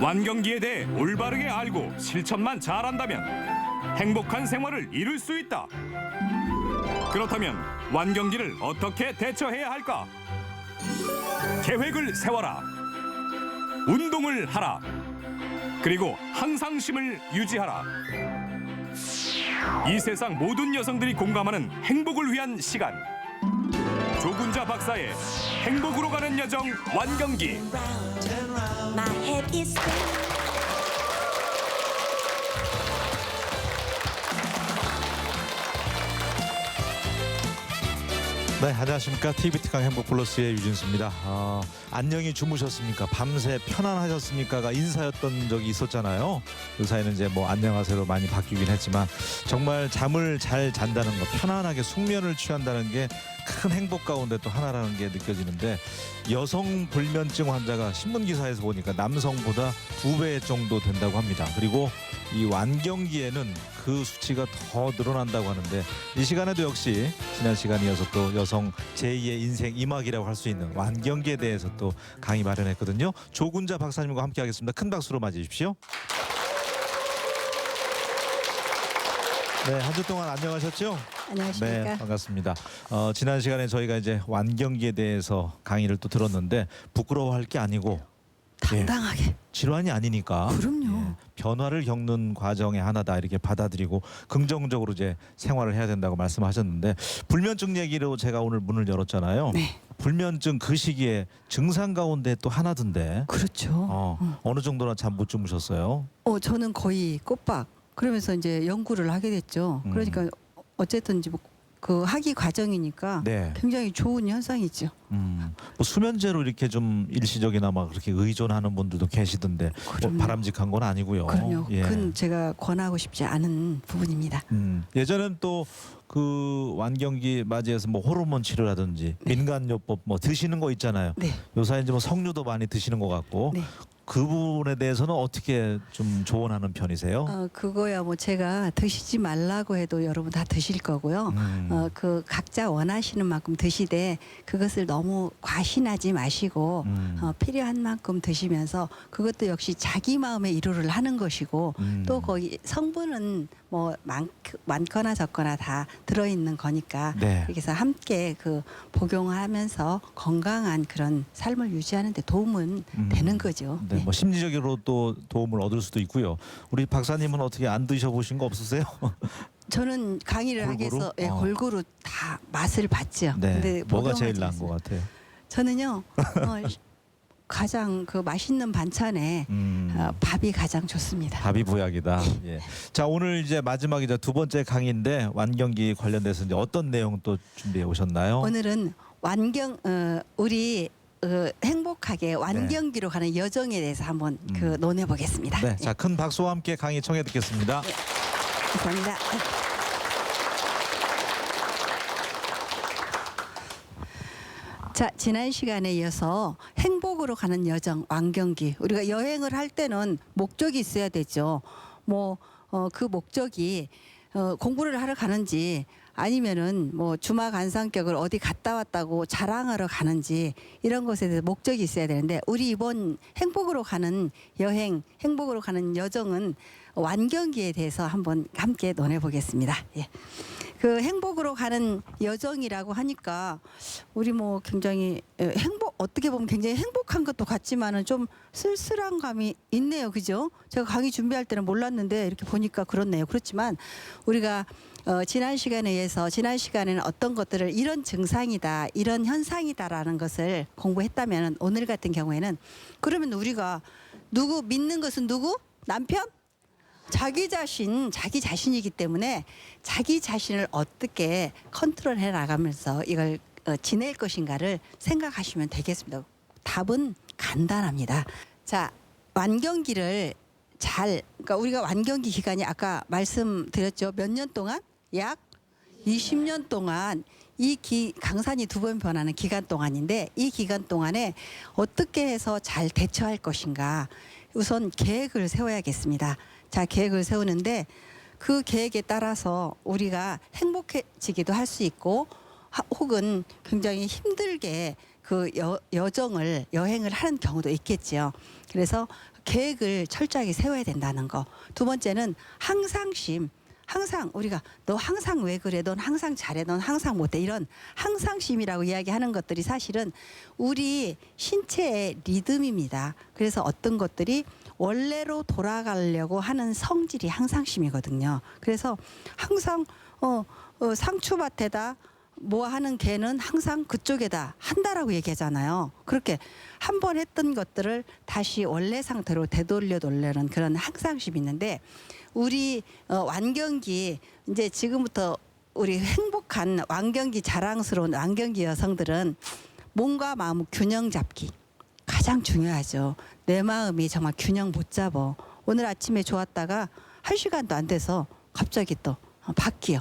완경기에 대해 올바르게 알고 실천만 잘한다면 행복한 생활을 이룰 수 있다. 그렇다면 완경기를 어떻게 대처해야 할까? 계획을 세워라. 운동을 하라. 그리고 항상심을 유지하라. 이 세상 모든 여성들이 공감하는 행복을 위한 시간. 조군자 박사의 행복으로 가는 여정 완경기. My head is spinning. 네, 안녕하십니까. TV특강 행복플러스의 유진수입니다. 안녕히 주무셨습니까? 밤새 편안하셨습니까가 인사였던 적이 있었잖아요. 요사이는 이제 뭐 안녕하세요로 많이 바뀌긴 했지만 정말 잠을 잘 잔다는 거, 편안하게 숙면을 취한다는 게 큰 행복 가운데 또 하나라는 게 느껴지는데, 여성 불면증 환자가 신문 기사에서 보니까 남성보다 2배 정도 된다고 합니다. 그리고 이 완경기에는 그 수치가 더 늘어난다고 하는데, 이 시간에도 역시 지난 시간에 이어서 또 여성 제2의 인생 2막이라고 할 수 있는 완경기에 대해서 또 강의 마련했거든요. 조군자 박사님과 함께 하겠습니다. 큰 박수로 맞이해 주십시오. 네, 한 주 동안 안녕하셨죠? 안녕하십니까. 네, 반갑습니다. 지난 시간에 저희가 이제 완경기에 대해서 강의를 또 들었는데, 부끄러워할 게 아니고 당당하게. 질환이 아니니까 그럼요. 변화를 겪는 과정의 하나다, 이렇게 받아들이고 긍정적으로 이제 생활을 해야 된다고 말씀하셨는데, 불면증 얘기로 제가 오늘 문을 열었잖아요. 네. 불면증 그 시기에 증상 가운데 또 하나던데. 그렇죠. 어느 정도나 잠 못 주무셨어요? 저는 거의 꼬박 그러면서 이제 연구를 하게 됐죠. 그러니까 어쨌든 이제 그 학위 과정이니까 네. 굉장히 좋은 현상이죠. 뭐 수면제로 이렇게 좀 일시적이나 막 그렇게 의존하는 분들도 계시던데, 뭐 그럼요. 바람직한 건 아니고요. 그럼요. 예. 그건 제가 권하고 싶지 않은 부분입니다. 예전엔 또 그 완경기 맞이해서 뭐 호르몬 치료라든지 민간요법 뭐 드시는 거 있잖아요. 네. 요새 이제 뭐 석류도 많이 드시는 것 같고, 네. 그 부분에 대해서는 어떻게 좀 조언하는 편이세요? 그거야 뭐 제가 드시지 말라고 해도 여러분 다 드실 거고요. 그 각자 원하시는 만큼 드시되, 그것을 너무 과신하지 마시고 필요한 만큼 드시면서, 그것도 역시 자기 마음의 위로를 하는 것이고, 또 거기 성분은 뭐 많거나 적거나 다 들어있는 거니까, 네. 그래서 함께 그 복용하면서 건강한 그런 삶을 유지하는 데 도움은 되는 거죠. 네, 네. 뭐 심리적으로 또 도움을 얻을 수도 있고요. 우리 박사님은 어떻게 안 드셔보신 거 없으세요? 저는 강의를 하기 골고루? 위해서 골고루 다 맛을 봤죠. 네. 근데 뭐가 제일 복용하지 나은 않습니다. 것 같아요? 저는요 가장 그 맛있는 반찬에 밥이 가장 좋습니다. 밥이 보약이다. 예. 자, 오늘 이제 마지막이자 두 번째 강의인데, 완경기 관련돼서 이제 어떤 내용 또 준비해 오셨나요? 오늘은 우리 행복하게 완경기로 가는 여정에 대해서 한번 그 논해 보겠습니다. 네, 자, 큰 박수와 함께 강의 청해 듣겠습니다. 감사합니다. 자, 지난 시간에 이어서 행복으로 가는 여정 완경기. 우리가 여행을 할 때는 목적이 있어야 되죠. 뭐 그 목적이 공부를 하러 가는지, 아니면은 뭐 주막 안상격을 어디 갔다 왔다고 자랑하러 가는지, 이런 것에 대해서 목적이 있어야 되는데, 우리 이번 행복으로 가는 여행, 행복으로 가는 여정은 완경기에 대해서 한번 함께 논해 보겠습니다. 예. 그 행복으로 가는 여정이라고 하니까 우리 뭐 굉장히 어떻게 보면 굉장히 행복한 것도 같지만은 좀 쓸쓸한 감이 있네요. 그죠? 제가 강의 준비할 때는 몰랐는데 이렇게 보니까 그렇네요. 그렇지만 우리가 지난 시간에는 어떤 것들을 이런 증상이다, 이런 현상이다라는 것을 공부했다면, 오늘 같은 경우에는 그러면 우리가 믿는 것은 누구? 남편? 자기 자신이기 때문에 자기 자신을 어떻게 컨트롤해 나가면서 이걸 지낼 것인가를 생각하시면 되겠습니다. 답은 간단합니다. 자, 완경기를 그러니까 우리가 완경기 기간이 아까 말씀드렸죠. 몇 년 동안? 약 20년 동안 강산이 2번 변하는 기간 동안인데, 이 기간 동안에 어떻게 해서 잘 대처할 것인가, 우선 계획을 세워야겠습니다. 자, 계획을 세우는데 그 계획에 따라서 우리가 행복해지기도 할 수 있고, 혹은 굉장히 힘들게 그 여정을 여행을 하는 경우도 있겠지요. 그래서 계획을 철저하게 세워야 된다는 거. 두 번째는 항상심. 항상 우리가 너 항상 왜 그래? 넌 항상 잘해. 넌 항상 못해. 이런 항상심이라고 이야기하는 것들이 사실은 우리 신체의 리듬입니다. 그래서 어떤 것들이 원래로 돌아가려고 하는 성질이 항상심이거든요. 그래서 항상 상추밭에다 뭐 하는 개는 항상 그쪽에다 한다라고 얘기하잖아요. 그렇게 한 번 했던 것들을 다시 원래 상태로 되돌려놓으려는 그런 항상심이 있는데 우리 완경기 이제 지금부터 우리 행복한 완경기 자랑스러운 완경기 여성들은 몸과 마음 균형 잡기 가장 중요하죠. 내 마음이 정말 균형 못 잡아. 오늘 아침에 좋았다가 1시간도 안 돼서 갑자기 또 바뀌어.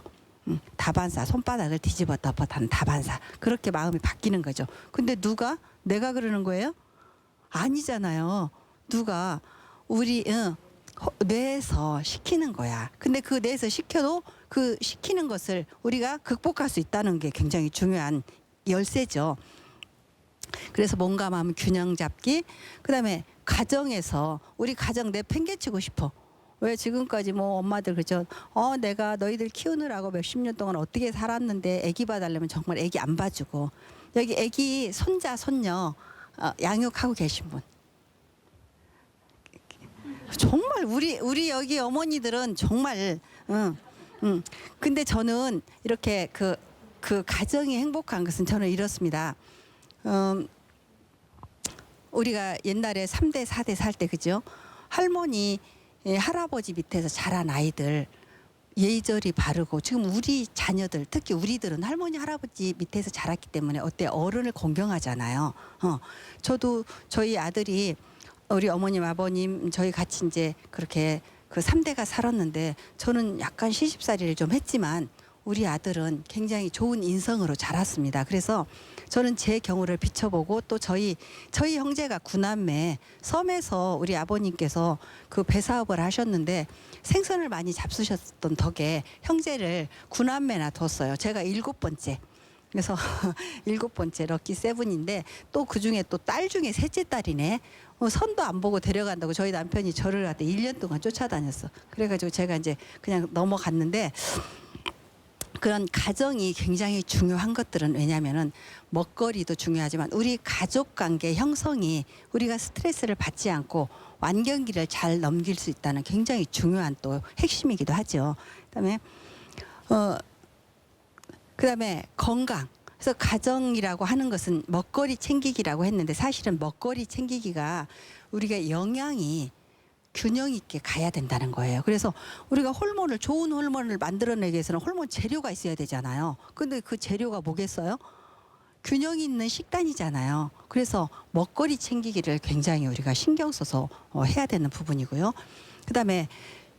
다반사 손바닥을 뒤집어 덮어다는 다반사 그렇게 마음이 바뀌는 거죠. 근데 누가 내가 그러는 거예요? 아니잖아요. 누가 우리 뇌에서 시키는 거야. 근데 그 뇌에서 시켜도 그 시키는 것을 우리가 극복할 수 있다는 게 굉장히 중요한 열쇠죠. 그래서 몸과 마음 균형 잡기. 그다음에 가정에서 우리 가정 내팽개치고 싶어. 왜 지금까지 뭐 엄마들 그죠? 내가 너희들 키우느라고 몇십 년 동안 어떻게 살았는데 애기 봐달라면 정말 애기 안 봐주고 여기 애기 손자 손녀 양육하고 계신 분 정말 우리 여기 어머니들은 정말 근데 저는 이렇게 그 가정이 행복한 것은 저는 이렇습니다. 우리가 옛날에 3대 4대 살 때 그죠? 할머니 할아버지 밑에서 자란 아이들 예절이 바르고 지금 우리 자녀들 특히 우리들은 할머니 할아버지 밑에서 자랐기 때문에 어때 어른을 공경하잖아요. 저도 저희 아들이 우리 어머님 아버님 저희 같이 이제 그렇게 그 3대가 살았는데 저는 약간 시집살이를 좀 했지만 우리 아들은 굉장히 좋은 인성으로 자랐습니다. 그래서 저는 제 경우를 비춰보고 또 저희 형제가 9남매 섬에서 우리 아버님께서 그 배사업을 하셨는데 생선을 많이 잡수셨던 덕에 형제를 9남매나 뒀어요. 제가 7번째. 그래서 7번째 럭키 세븐인데 또 그중에 또 딸 중에 셋째 딸이네. 선도 안 보고 데려간다고 저희 남편이 저를 갖다 1년 동안 쫓아다녔어. 그래가지고 제가 이제 그냥 넘어갔는데 그런 가정이 굉장히 중요한 것들은 왜냐하면은 먹거리도 중요하지만 우리 가족 관계 형성이 우리가 스트레스를 받지 않고 완경기를 잘 넘길 수 있다는 굉장히 중요한 또 핵심이기도 하죠. 그다음에 건강. 그래서 가정이라고 하는 것은 먹거리 챙기기라고 했는데 사실은 먹거리 챙기기가 우리가 영양이 균형 있게 가야 된다는 거예요. 그래서 우리가 좋은 호르몬을 만들어내기 위해서는 호르몬 재료가 있어야 되잖아요. 근데 그 재료가 뭐겠어요? 균형 있는 식단이잖아요. 그래서 먹거리 챙기기를 굉장히 우리가 신경 써서 해야 되는 부분이고요. 그다음에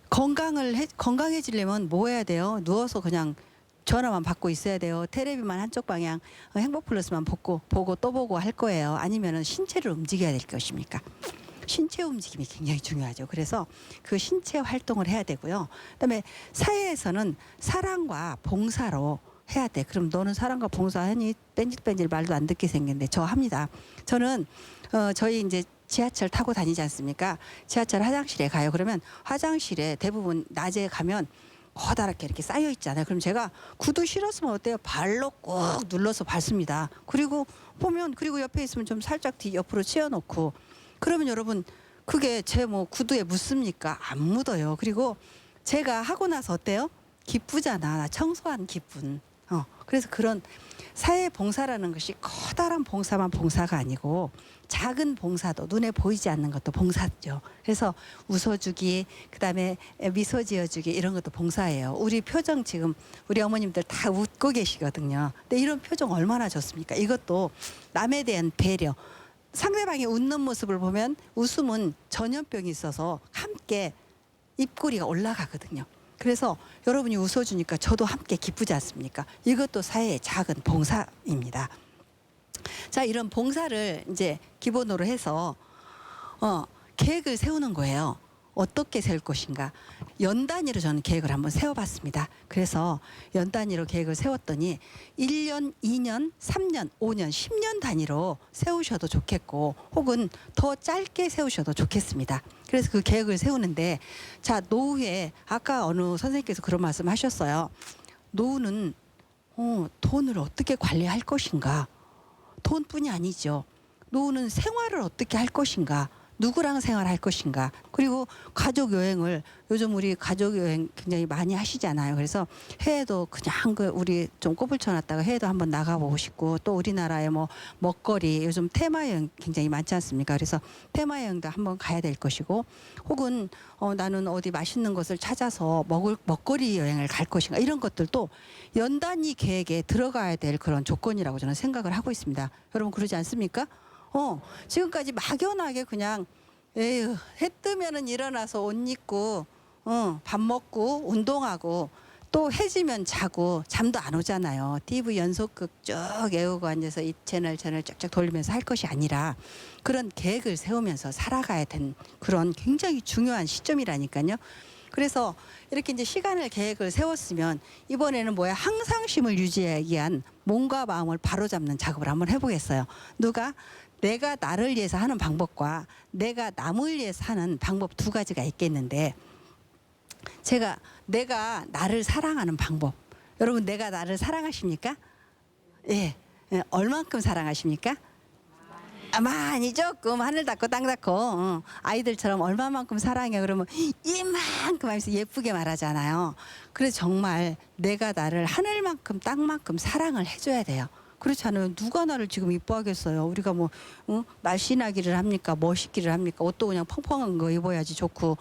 건강해지려면 뭐 해야 돼요? 누워서 그냥 전화만 받고 있어야 돼요. 테레비만 한쪽 방향 행복플러스만 보고 또 보고 할 거예요. 아니면은 신체를 움직여야 될 것입니까? 신체 움직임이 굉장히 중요하죠. 그래서 그 신체 활동을 해야 되고요. 그다음에 사회에서는 사랑과 봉사로 해야 돼. 그럼 너는 사랑과 봉사하니? 뺀질뺀질 말도 안 듣게 생겼는데 저 합니다. 저는 저희 이제 지하철 타고 다니지 않습니까? 지하철 화장실에 가요. 그러면 화장실에 대부분 낮에 가면 커다랗게 이렇게 쌓여 있잖아요. 그럼 제가 구두 신었으면 어때요? 발로 꾹 눌러서 밟습니다. 그리고 옆에 있으면 좀 살짝 뒤 옆으로 치워놓고 그러면 여러분 그게 제 뭐 구두에 묻습니까? 안 묻어요. 그리고 제가 하고 나서 어때요? 기쁘잖아. 나 청소한 기분. 그래서 그런 사회 봉사라는 것이 커다란 봉사만 봉사가 아니고 작은 봉사도 눈에 보이지 않는 것도 봉사죠. 그래서 웃어주기, 그다음에 미소 지어주기 이런 것도 봉사예요. 우리 표정 지금 우리 어머님들 다 웃고 계시거든요. 근데 이런 표정 얼마나 좋습니까? 이것도 남에 대한 배려. 상대방이 웃는 모습을 보면 웃음은 전염병이 있어서 함께 입꼬리가 올라가거든요. 그래서 여러분이 웃어주니까 저도 함께 기쁘지 않습니까? 이것도 사회의 작은 봉사입니다. 자, 이런 봉사를 이제 기본으로 해서 계획을 세우는 거예요. 어떻게 세울 것인가 연 단위로 저는 계획을 한번 세워봤습니다. 그래서 연 단위로 계획을 세웠더니 1년, 2년, 3년, 5년, 10년 단위로 세우셔도 좋겠고 혹은 더 짧게 세우셔도 좋겠습니다. 그래서 그 계획을 세우는데 자 노후에 아까 어느 선생님께서 그런 말씀 하셨어요. 노후는 돈을 어떻게 관리할 것인가. 돈뿐이 아니죠. 노후는 생활을 어떻게 할 것인가. 누구랑 생활할 것인가. 그리고 가족 여행을 요즘 우리 가족 여행 굉장히 많이 하시잖아요. 그래서 해외도 그냥 우리 좀 꼽을 쳐놨다가 해외도 한번 나가보고 싶고 또 우리나라의 뭐 먹거리 요즘 테마 여행 굉장히 많지 않습니까? 그래서 테마 여행도 한번 가야 될 것이고 혹은 나는 어디 맛있는 것을 찾아서 먹거리 여행을 갈 것인가 이런 것들도 연단위 계획에 들어가야 될 그런 조건이라고 저는 생각을 하고 있습니다. 여러분 그러지 않습니까? 지금까지 막연하게 그냥 에휴 해 뜨면은 일어나서 옷 입고 밥 먹고 운동하고 또 해지면 자고 잠도 안 오잖아요. TV 연속극 쭉 애우고 앉아서 이 채널 쫙쫙 돌리면서 할 것이 아니라 그런 계획을 세우면서 살아가야 된 그런 굉장히 중요한 시점이라니까요. 그래서 이렇게 이제 시간을 계획을 세웠으면 이번에는 항상심을 유지하기 위한 몸과 마음을 바로잡는 작업을 한번 해보겠어요. 누가 내가 나를 위해서 하는 방법과 내가 남을 위해서 하는 방법 두 가지가 있겠는데 내가 나를 사랑하는 방법. 여러분 내가 나를 사랑하십니까? 예. 얼만큼 사랑하십니까? 많이 조금 하늘 닿고 땅 닿고 아이들처럼 얼마만큼 사랑해 그러면 이만큼 하면서 예쁘게 말하잖아요. 그래서 정말 내가 나를 하늘만큼 땅만큼 사랑을 해줘야 돼요. 그렇지 않으면 누가 나를 지금 이뻐하겠어요. 우리가 날씬하기를 합니까? 멋있기를 합니까? 옷도 그냥 펑펑한 거 입어야지 좋고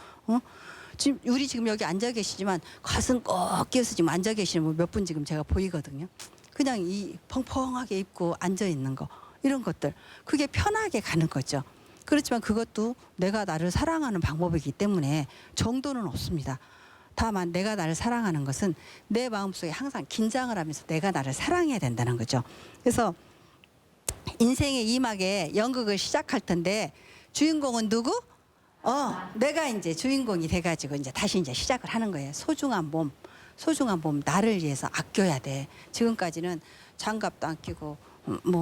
우리 지금 여기 앉아 계시지만 가슴 꼭 끼어서 지금 앉아 계시는 몇 분 지금 제가 보이거든요. 그냥 이 펑펑하게 입고 앉아 있는 거 이런 것들 그게 편하게 가는 거죠. 그렇지만 그것도 내가 나를 사랑하는 방법이기 때문에 정도는 없습니다. 다만 내가 나를 사랑하는 것은 내 마음속에 항상 긴장을 하면서 내가 나를 사랑해야 된다는 거죠. 그래서 인생의 2막에 연극을 시작할 텐데 주인공은 누구? 내가 이제 주인공이 돼가지고 이제 다시 이제 시작을 하는 거예요. 소중한 몸 나를 위해서 아껴야 돼. 지금까지는 장갑도 안 끼고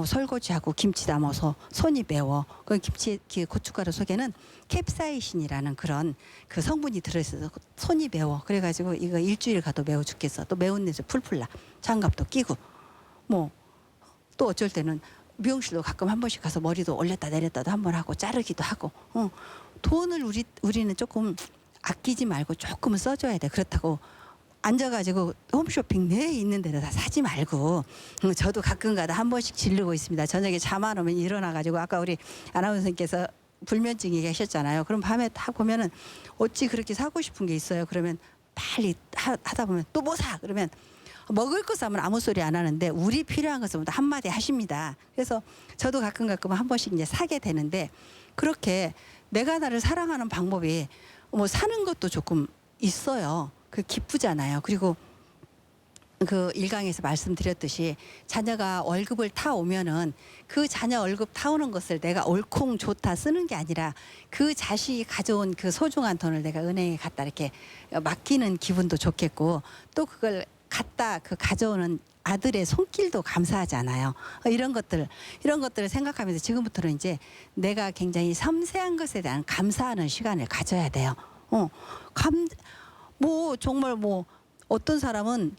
설거지하고 김치 담아서 손이 매워. 그 고춧가루 속에는 캡사이신이라는 그런 그 성분이 들어있어서 손이 매워. 그래가지고 이거 일주일 가도 매워 죽겠어. 또 매운 냄새 풀풀 나. 장갑도 끼고 또 어쩔 때는 미용실도 가끔 한 번씩 가서 머리도 올렸다 내렸다도 한 번 하고 자르기도 하고 돈을 우리는 조금 아끼지 말고 조금은 써줘야 돼. 그렇다고 앉아가지고 홈쇼핑 내 있는 데로 다 사지 말고 저도 가끔가다 한 번씩 지르고 있습니다. 저녁에 잠 안 오면 일어나가지고 아까 우리 아나운서님께서 불면증이 계셨잖아요. 그럼 밤에 딱 보면은 어찌 그렇게 사고 싶은 게 있어요. 그러면 빨리 하다 보면 또 뭐 사? 그러면 먹을 거 사면 아무 소리 안 하는데 우리 필요한 것은 한마디 하십니다. 그래서 저도 가끔 한 번씩 이제 사게 되는데 그렇게 내가 나를 사랑하는 방법이 사는 것도 조금 있어요. 그 기쁘잖아요. 그리고 그 일강에서 말씀드렸듯이 자녀가 월급을 타오면은 그 자녀 월급 타오는 것을 내가 옳콩 좋다 쓰는 게 아니라 그 자식이 가져온 그 소중한 돈을 내가 은행에 갖다 이렇게 맡기는 기분도 좋겠고 또 그걸 갖다 가져오는 아들의 손길도 감사하잖아요. 이런 것들을 생각하면서 지금부터는 이제 내가 굉장히 섬세한 것에 대한 감사하는 시간을 가져야 돼요. 정말 어떤 사람은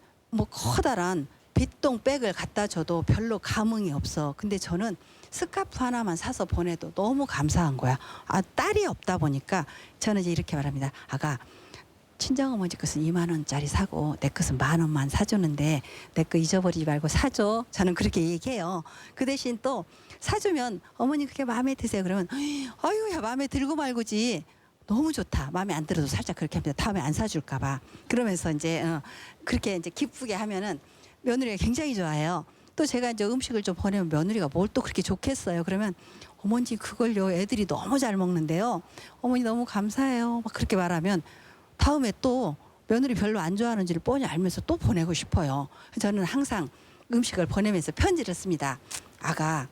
커다란 빗동백을 갖다 줘도 별로 감흥이 없어. 근데 저는 스카프 하나만 사서 보내도 너무 감사한 거야. 딸이 없다 보니까 저는 이제 이렇게 말합니다. 아가 친정어머니 것은 2만 원짜리 사고 내 것은 1만 원만 사주는데 내 거 잊어버리지 말고 사줘. 저는 그렇게 얘기해요. 그 대신 또 사주면 어머니 그게 마음에 드세요. 그러면 아유 야 마음에 들고 말고지. 너무 좋다. 마음에 안 들어도 살짝 그렇게 합니다. 다음에 안 사줄까 봐. 그러면서 이제 그렇게 이제 기쁘게 하면은 며느리가 굉장히 좋아해요. 또 제가 이제 음식을 좀 보내면 며느리가 뭘 또 그렇게 좋겠어요. 그러면 어머니 그걸요 애들이 너무 잘 먹는데요. 어머니 너무 감사해요. 막 그렇게 말하면 다음에 또 며느리 별로 안 좋아하는지를 뻔히 알면서 또 보내고 싶어요. 저는 항상 음식을 보내면서 편지를 씁니다. 아가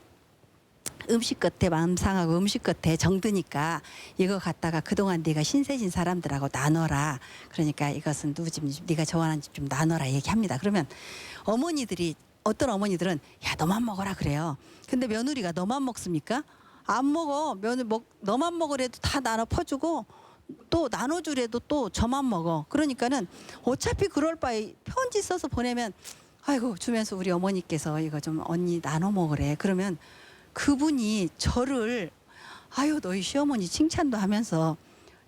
음식 끝에 마음 상하고 음식 끝에 정드니까 이거 갖다가 그동안 네가 신세진 사람들하고 나눠라. 그러니까 이것은 누구 집 네가 좋아하는 집 좀 나눠라 얘기합니다. 그러면 어머니들이 어떤 어머니들은 야 너만 먹어라 그래요. 근데 며느리가 너만 먹습니까? 안 먹어. 너만 먹으래도 다 나눠 퍼주고 또 나눠주래도 또 저만 먹어. 그러니까는 어차피 그럴 바에 편지 써서 보내면 아이고 주면서 우리 어머니께서 이거 좀 언니 나눠 먹으래. 그러면 그분이 저를 아유 너희 시어머니 칭찬도 하면서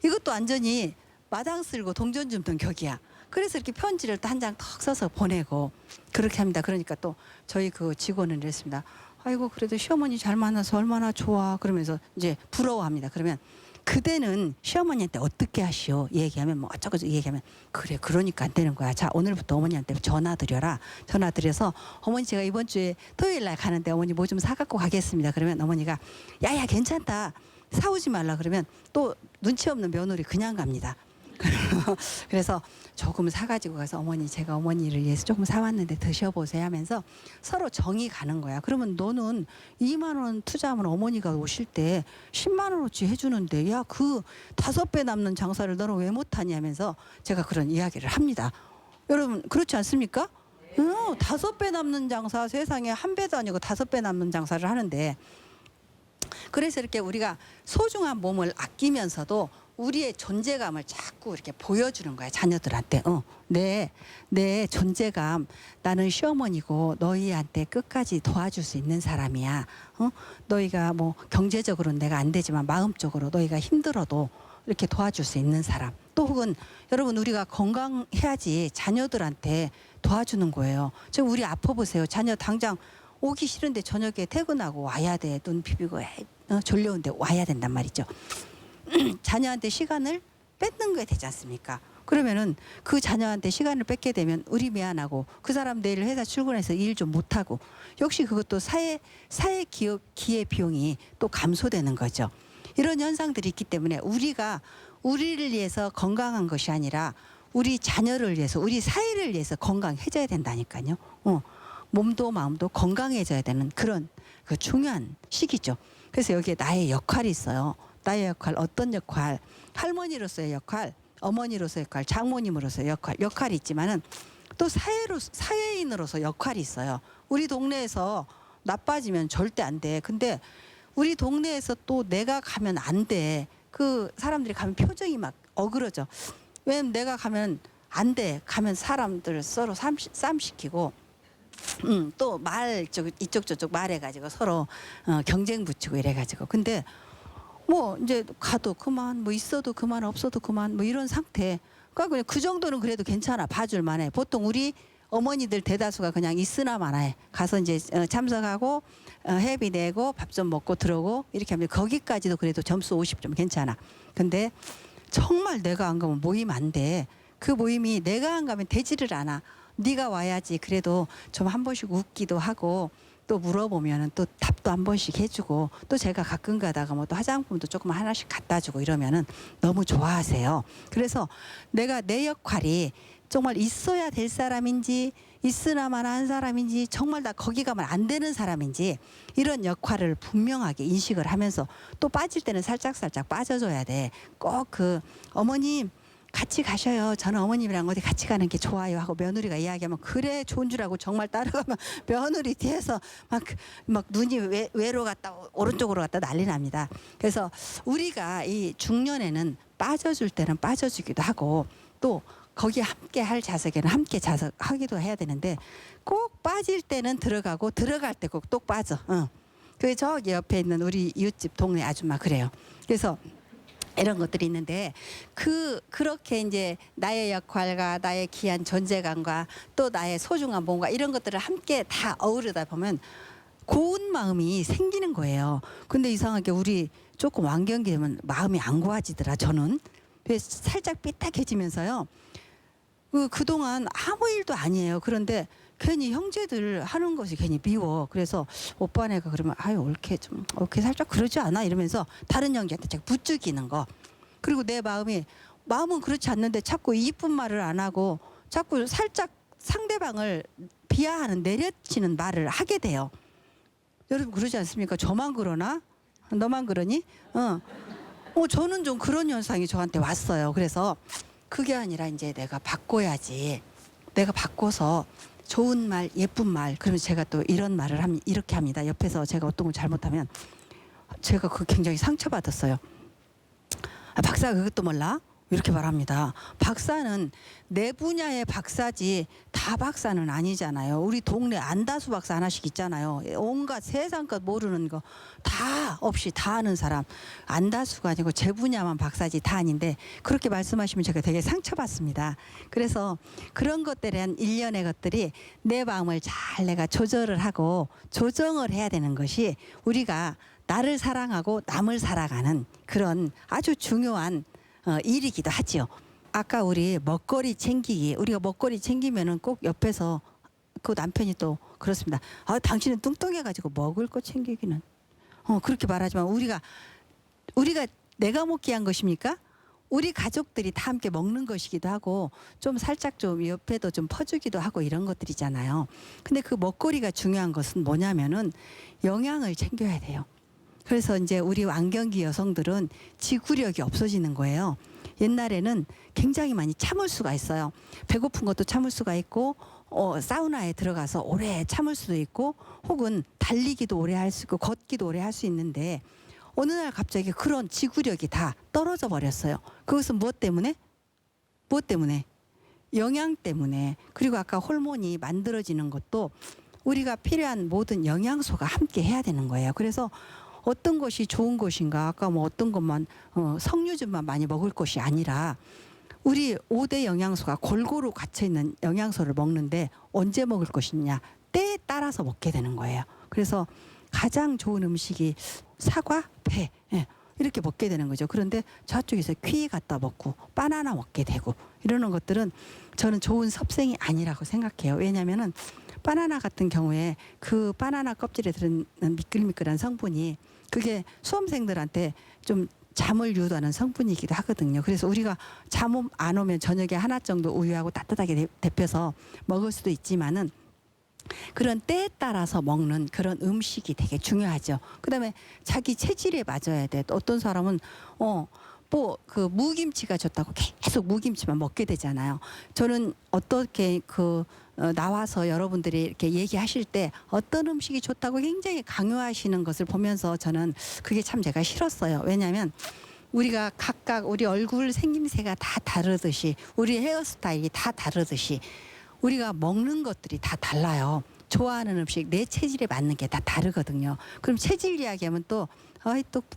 이것도 완전히 마당 쓸고 동전 줍던 격이야. 그래서 이렇게 편지를 또 한 장 턱 써서 보내고 그렇게 합니다. 그러니까 또 저희 그 직원은 이랬습니다. 아이고 그래도 시어머니 잘 만나서 얼마나 좋아. 그러면서 이제 부러워합니다. 그러면 그대는 시어머니한테 어떻게 하시오? 얘기하면 뭐 어쩌고 얘기하면 그래 그러니까 안 되는 거야. 자 오늘부터 어머니한테 전화 드려라. 전화 드려서 어머니 제가 이번 주에 토요일 날 가는데 어머니 뭐 좀 사갖고 가겠습니다. 그러면 어머니가 야야 괜찮다. 사오지 말라 그러면 또 눈치 없는 며느리 그냥 갑니다. 그래서 조금 사가지고 가서 어머니 제가 어머니를 위해서 조금 사왔는데 드셔보세요 하면서 서로 정이 가는 거야. 그러면 너는 2만 원 투자하면 어머니가 오실 때 10만 원어치 해주는데 야 그 5배 남는 장사를 너는 왜 못하니 하면서 제가 그런 이야기를 합니다. 여러분 그렇지 않습니까? 5배 남는 장사 세상에 1배도 아니고 5배 남는 장사를 하는데 그래서 이렇게 우리가 소중한 몸을 아끼면서도 우리의 존재감을 자꾸 이렇게 보여주는 거야 자녀들한테. 내 존재감 나는 시어머니고 너희한테 끝까지 도와줄 수 있는 사람이야. 너희가 뭐 경제적으로는 내가 안 되지만 마음적으로 너희가 힘들어도 이렇게 도와줄 수 있는 사람. 또 혹은 여러분 우리가 건강해야지 자녀들한테 도와주는 거예요. 지금 우리 아파 보세요. 자녀 당장 오기 싫은데 저녁에 퇴근하고 와야 돼. 눈 비비고 졸려운데 와야 된단 말이죠. 자녀한테 시간을 뺏는 게 되지 않습니까? 그러면은 그 자녀한테 시간을 뺏게 되면 우리 미안하고 그 사람 내일 회사 출근해서 일 좀 못하고 역시 그것도 사회 기회 비용이 또 감소되는 거죠. 이런 현상들이 있기 때문에 우리가 우리를 위해서 건강한 것이 아니라 우리 자녀를 위해서 우리 사회를 위해서 건강해져야 된다니까요. 몸도 마음도 건강해져야 되는 그런 그 중요한 시기죠. 그래서 여기에 나의 역할이 있어요. 나의 역할 어떤 역할 할머니로서의 역할 어머니로서의 역할 장모님으로서의 역할이 있지만은 또 사회인으로서 역할이 있어요. 우리 동네에서 나빠지면 절대 안 돼. 근데 우리 동네에서 또 내가 가면 안 돼. 그 사람들이 가면 표정이 막 어그러져. 왜냐면 내가 가면 안 돼. 가면 사람들 서로 쌈시키고 또 이쪽 저쪽 말해가지고 서로 경쟁 붙이고 이래가지고 근데 뭐 이제 가도 그만 뭐 있어도 그만 없어도 그만 뭐 이런 상태. 그러니까 그냥 그 정도는 그래도 괜찮아 봐줄 만해. 보통 우리 어머니들 대다수가 그냥 있으나 마나해. 가서 이제 참석하고 회비 내고 밥 좀 먹고 들어오고 이렇게 하면 거기까지도 그래도 점수 50점 괜찮아. 근데 정말 내가 안 가면 모임 안 돼. 그 모임이 내가 안 가면 되지를 않아. 네가 와야지. 그래도 좀 한 번씩 웃기도 하고 또 물어보면은 또 답도 한 번씩 해주고 또 제가 가끔 가다가 뭐 또 화장품도 조금 하나씩 갖다 주고 이러면은 너무 좋아하세요. 그래서 내가 내 역할이 정말 있어야 될 사람인지 있으나마나 한 사람인지 정말 나 거기 가면 안 되는 사람인지 이런 역할을 분명하게 인식을 하면서 또 빠질 때는 살짝 빠져줘야 돼. 꼭 그 어머님 같이 가셔요. 저는 어머님이랑 어디 같이 가는 게 좋아요 하고 며느리가 이야기하면 그래 좋은 줄 알고 정말 따라가면 며느리 뒤에서 막 눈이 외로 갔다 오른쪽으로 갔다 난리 납니다. 그래서 우리가 이 중년에는 빠져줄 때는 빠져주기도 하고 또 거기에 함께 할 자석에는 함께 자석하기도 해야 되는데 꼭 빠질 때는 들어가고 들어갈 때 꼭 또 빠져. 그 저기 옆에 있는 우리 이웃집 동네 아줌마 그래요. 그래서 이런 것들이 있는데 그렇게 이제 나의 역할과 나의 귀한 존재감과 또 나의 소중한 몸과 이런 것들을 함께 다 어우르다 보면 고운 마음이 생기는 거예요. 근데 이상하게 우리 조금 완경기 되면 마음이 안 고와지더라. 저는 살짝 삐딱해지면서요. 그동안 아무 일도 아니에요. 그런데 괜히 형제들 하는 것이 괜히 미워. 그래서 오빠네가 그러면 아유 옳게 살짝 그러지 않아 이러면서 다른 형제한테 자꾸 부추기는 거. 그리고 내 마음은 그렇지 않는데 자꾸 이쁜 말을 안 하고 자꾸 살짝 상대방을 비하하는 내려치는 말을 하게 돼요. 여러분 그러지 않습니까? 저만 그러나? 너만 그러니? 저는 좀 그런 현상이 저한테 왔어요. 그래서 그게 아니라 이제 내가 바꿔야지. 내가 바꿔서 좋은 말, 예쁜 말. 그러면 제가 또 이런 말을 이렇게 합니다. 옆에서 제가 어떤 걸 잘못하면 제가 그 굉장히 상처받았어요. 박사가 그것도 몰라? 이렇게 말합니다. 박사는 내 분야의 박사지 다 박사는 아니잖아요. 우리 동네 안다수 박사 하나씩 있잖아요. 온갖 세상껏 모르는 거 다 없이 다 아는 사람. 안다수가 아니고 제 분야만 박사지 다 아닌데 그렇게 말씀하시면 제가 되게 상처받습니다. 그래서 그런 것들에 대한 일련의 것들이 내 마음을 잘 내가 조절을 하고 조정을 해야 되는 것이 우리가 나를 사랑하고 남을 사랑하는 그런 아주 중요한 일이기도 하지요. 아까 우리 먹거리 챙기기, 우리가 먹거리 챙기면은 꼭 옆에서 그 남편이 또 그렇습니다. 당신은 뚱뚱해가지고 먹을 거 챙기기는 그렇게 말하지만 우리가 내가 먹기 한 것입니까? 우리 가족들이 다 함께 먹는 것이기도 하고 좀 살짝 좀 옆에도 좀 퍼주기도 하고 이런 것들이잖아요. 근데 그 먹거리가 중요한 것은 뭐냐면은 영양을 챙겨야 돼요. 그래서 이제 우리 완경기 여성들은 지구력이 없어지는 거예요. 옛날에는 굉장히 많이 참을 수가 있어요. 배고픈 것도 참을 수가 있고 사우나에 들어가서 오래 참을 수도 있고 혹은 달리기도 오래 할 수 있고 걷기도 오래 할 수 있는데 어느 날 갑자기 그런 지구력이 다 떨어져 버렸어요. 그것은 무엇 때문에? 무엇 때문에? 영양 때문에. 그리고 아까 호르몬이 만들어지는 것도 우리가 필요한 모든 영양소가 함께 해야 되는 거예요. 그래서 어떤 것이 좋은 것인가? 아까 뭐 어떤 것만 석류즙만 많이 먹을 것이 아니라 우리 5대 영양소가 골고루 갇혀 있는 영양소를 먹는데 언제 먹을 것이냐? 때에 따라서 먹게 되는 거예요. 그래서 가장 좋은 음식이 사과, 배 이렇게 먹게 되는 거죠. 그런데 저쪽에서 퀴 갖다 먹고 바나나 먹게 되고 이러는 것들은 저는 좋은 섭생이 아니라고 생각해요. 왜냐하면은 바나나 같은 경우에 그 바나나 껍질에 들은 미끌미끌한 성분이 그게 수험생들한테 좀 잠을 유도하는 성분이기도 하거든요. 그래서 우리가 잠 안 오면 저녁에 하나 정도 우유하고 따뜻하게 데펴서 먹을 수도 있지만은 그런 때에 따라서 먹는 그런 음식이 되게 중요하죠. 그다음에 자기 체질에 맞아야 돼. 또 어떤 사람은 뭐 그 무김치가 좋다고 계속 무김치만 먹게 되잖아요. 저는 어떻게 나와서 여러분들이 이렇게 얘기하실 때 어떤 음식이 좋다고 굉장히 강요하시는 것을 보면서 저는 그게 참 제가 싫었어요. 왜냐하면 우리가 각각 우리 얼굴 생김새가 다 다르듯이 우리 헤어스타일이 다 다르듯이 우리가 먹는 것들이 다 달라요. 좋아하는 음식 내 체질에 맞는 게 다 다르거든요. 그럼 체질 이야기하면 또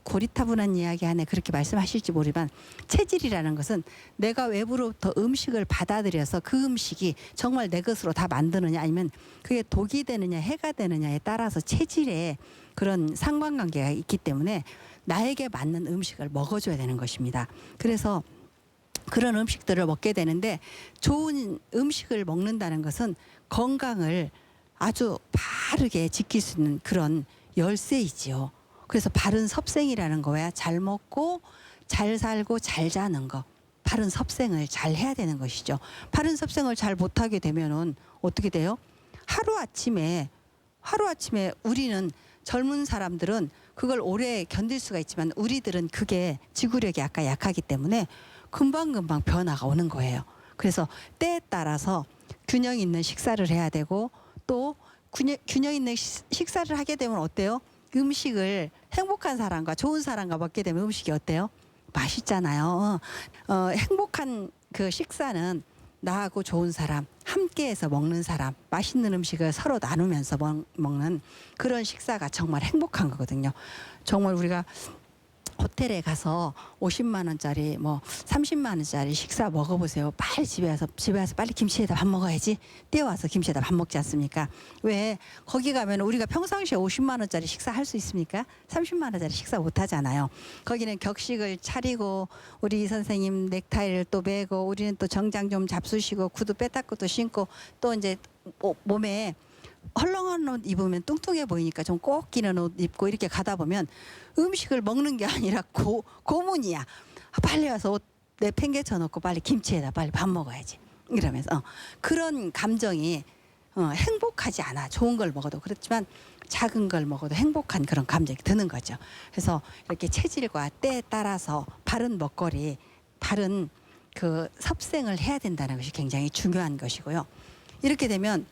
고리타분한 이야기하네 그렇게 말씀하실지 모르지만 체질이라는 것은 내가 외부로부터 음식을 받아들여서 그 음식이 정말 내 것으로 다 만드느냐 아니면 그게 독이 되느냐 해가 되느냐에 따라서 체질에 그런 상관관계가 있기 때문에 나에게 맞는 음식을 먹어줘야 되는 것입니다. 그래서 그런 음식들을 먹게 되는데 좋은 음식을 먹는다는 것은 건강을 아주 바르게 지킬 수 있는 그런 열쇠이지요. 그래서 바른 섭생이라는 거야. 잘 먹고 잘 살고 잘 자는 거. 바른 섭생을 잘 해야 되는 것이죠. 바른 섭생을 잘 못하게 되면은 어떻게 돼요? 하루아침에 우리는 젊은 사람들은 그걸 오래 견딜 수가 있지만 우리들은 그게 지구력이 아까 약하기 때문에 금방금방 변화가 오는 거예요. 그래서 때에 따라서 균형 있는 식사를 해야 되고 또 균형 있는 식사를 하게 되면 어때요? 음식을 행복한 사람과 좋은 사람과 먹게 되면 음식이 어때요? 맛있잖아요. 행복한 그 식사는 나하고 좋은 사람, 함께해서 먹는 사람, 맛있는 음식을 서로 나누면서 먹는 그런 식사가 정말 행복한 거거든요. 정말 우리가 호텔에 가서 50만 원짜리 뭐 30만 원짜리 식사 먹어보세요. 빨리 집에 와서 빨리 김치에다 밥 먹어야지. 뛰어와서 김치에다 밥 먹지 않습니까? 왜 거기 가면 우리가 평상시에 50만 원짜리 식사 할 수 있습니까? 30만 원짜리 식사 못 하잖아요. 거기는 격식을 차리고 우리 선생님 넥타이를 또 매고 우리는 또 정장 좀 잡수시고 구두 빼닦고도 신고 또 이제 몸에 헐렁한 옷 입으면 뚱뚱해 보이니까 좀 꼭 끼는 옷 입고 이렇게 가다 보면 음식을 먹는 게 아니라 고문이야. 빨리 와서 옷 내팽개쳐 놓고 빨리 김치에다 빨리 밥 먹어야지. 이러면서 그런 감정이 행복하지 않아. 좋은 걸 먹어도 그렇지만 작은 걸 먹어도 행복한 그런 감정이 드는 거죠. 그래서 이렇게 체질과 때에 따라서 바른 먹거리, 바른 그 섭생을 해야 된다는 것이 굉장히 중요한 것이고요. 이렇게 되면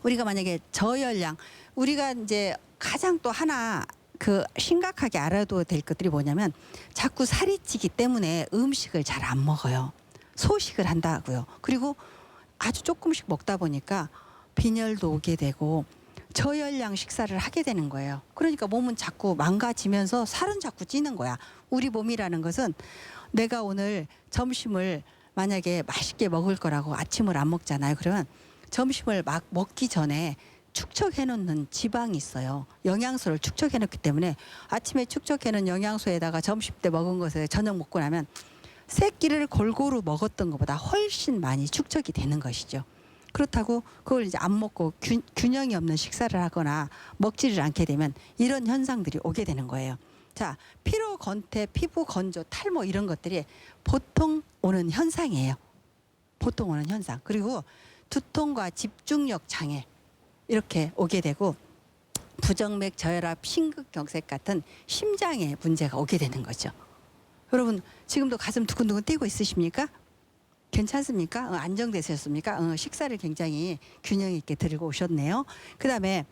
우리가 만약에 저열량, 우리가 이제 가장 또 하나 그 심각하게 알아둬야 될 것들이 뭐냐면 자꾸 살이 찌기 때문에 음식을 잘 안 먹어요. 소식을 한다고요. 그리고 아주 조금씩 먹다 보니까 빈혈도 오게 되고 저열량 식사를 하게 되는 거예요. 그러니까 몸은 자꾸 망가지면서 살은 자꾸 찌는 거야. 우리 몸이라는 것은 내가 오늘 점심을 만약에 맛있게 먹을 거라고 아침을 안 먹잖아요. 그러면 점심을 막 먹기 전에 축적해 놓는 지방이 있어요. 영양소를 축적해 놓기 때문에 아침에 축적해 놓은 영양소에다가 점심 때 먹은 것을 저녁 먹고 나면 세 끼를 골고루 먹었던 것보다 훨씬 많이 축적이 되는 것이죠. 그렇다고 그걸 이제 안 먹고 균형이 없는 식사를 하거나 먹지를 않게 되면 이런 현상들이 오게 되는 거예요. 자, 피로 건태, 피부 건조, 탈모 이런 것들이 보통 오는 현상이에요. 보통 오는 현상. 그리고 두통과 집중력 장애 이렇게 오게 되고 부정맥 저혈압, 심근경색 같은 심장에 문제가 오게 되는 거죠. 여러분 지금도 가슴 두근두근 뛰고 있으십니까? 괜찮습니까? 안정되셨습니까? 식사를 굉장히 균형 있게 들고 오셨네요. 그다음에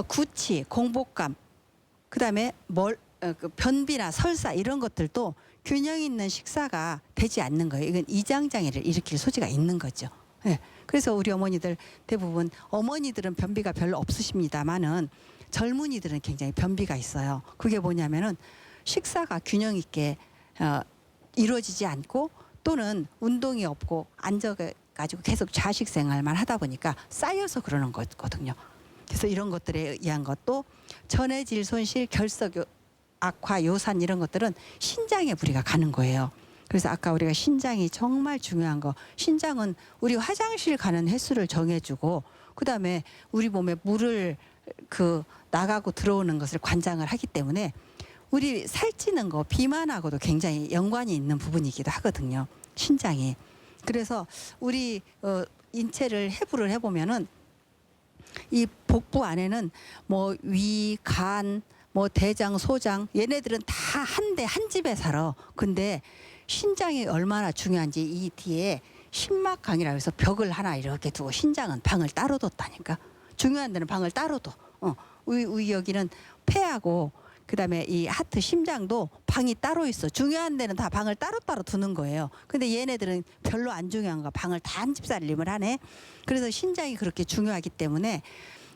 구취, 공복감, 그다음에 그 변비나 설사 이런 것들도 균형 있는 식사가 되지 않는 거예요. 이건 이장장애를 일으킬 소지가 있는 거죠. 네. 그래서 우리 어머니들 대부분 어머니들은 변비가 별로 없으십니다만은 젊은이들은 굉장히 변비가 있어요. 그게 뭐냐면은 식사가 균형 있게 이루어지지 않고 또는 운동이 없고 앉아가지고 계속 좌식 생활만 하다 보니까 쌓여서 그러는 거거든요. 그래서 이런 것들에 의한 것도 전해질 손실, 결석 악화, 요산 이런 것들은 신장에 무리가 가는 거예요. 그래서 아까 우리가 신장이 정말 중요한 거, 신장은 우리 화장실 가는 횟수를 정해주고 그다음에 우리 몸에 물을 나가고 들어오는 것을 관장을 하기 때문에 우리 살찌는 거 비만하고도 굉장히 연관이 있는 부분이기도 하거든요. 신장이. 그래서 우리 인체를 해부를 해보면은 이 복부 안에는 뭐 위, 간, 뭐 대장, 소장 얘네들은 다 한 집에 살아. 근데 신장이 얼마나 중요한지 이 뒤에 신막강이라고 해서 벽을 하나 이렇게 두고 신장은 방을 따로 뒀다니까. 중요한 데는 방을 따로 둬. 우리 여기는 폐하고 그다음에 이 하트, 심장도 방이 따로 있어. 중요한 데는 다 방을 따로따로 두는 거예요. 근데 얘네들은 별로 안 중요한 거 방을 다 한 집 살림을 하네. 그래서 신장이 그렇게 중요하기 때문에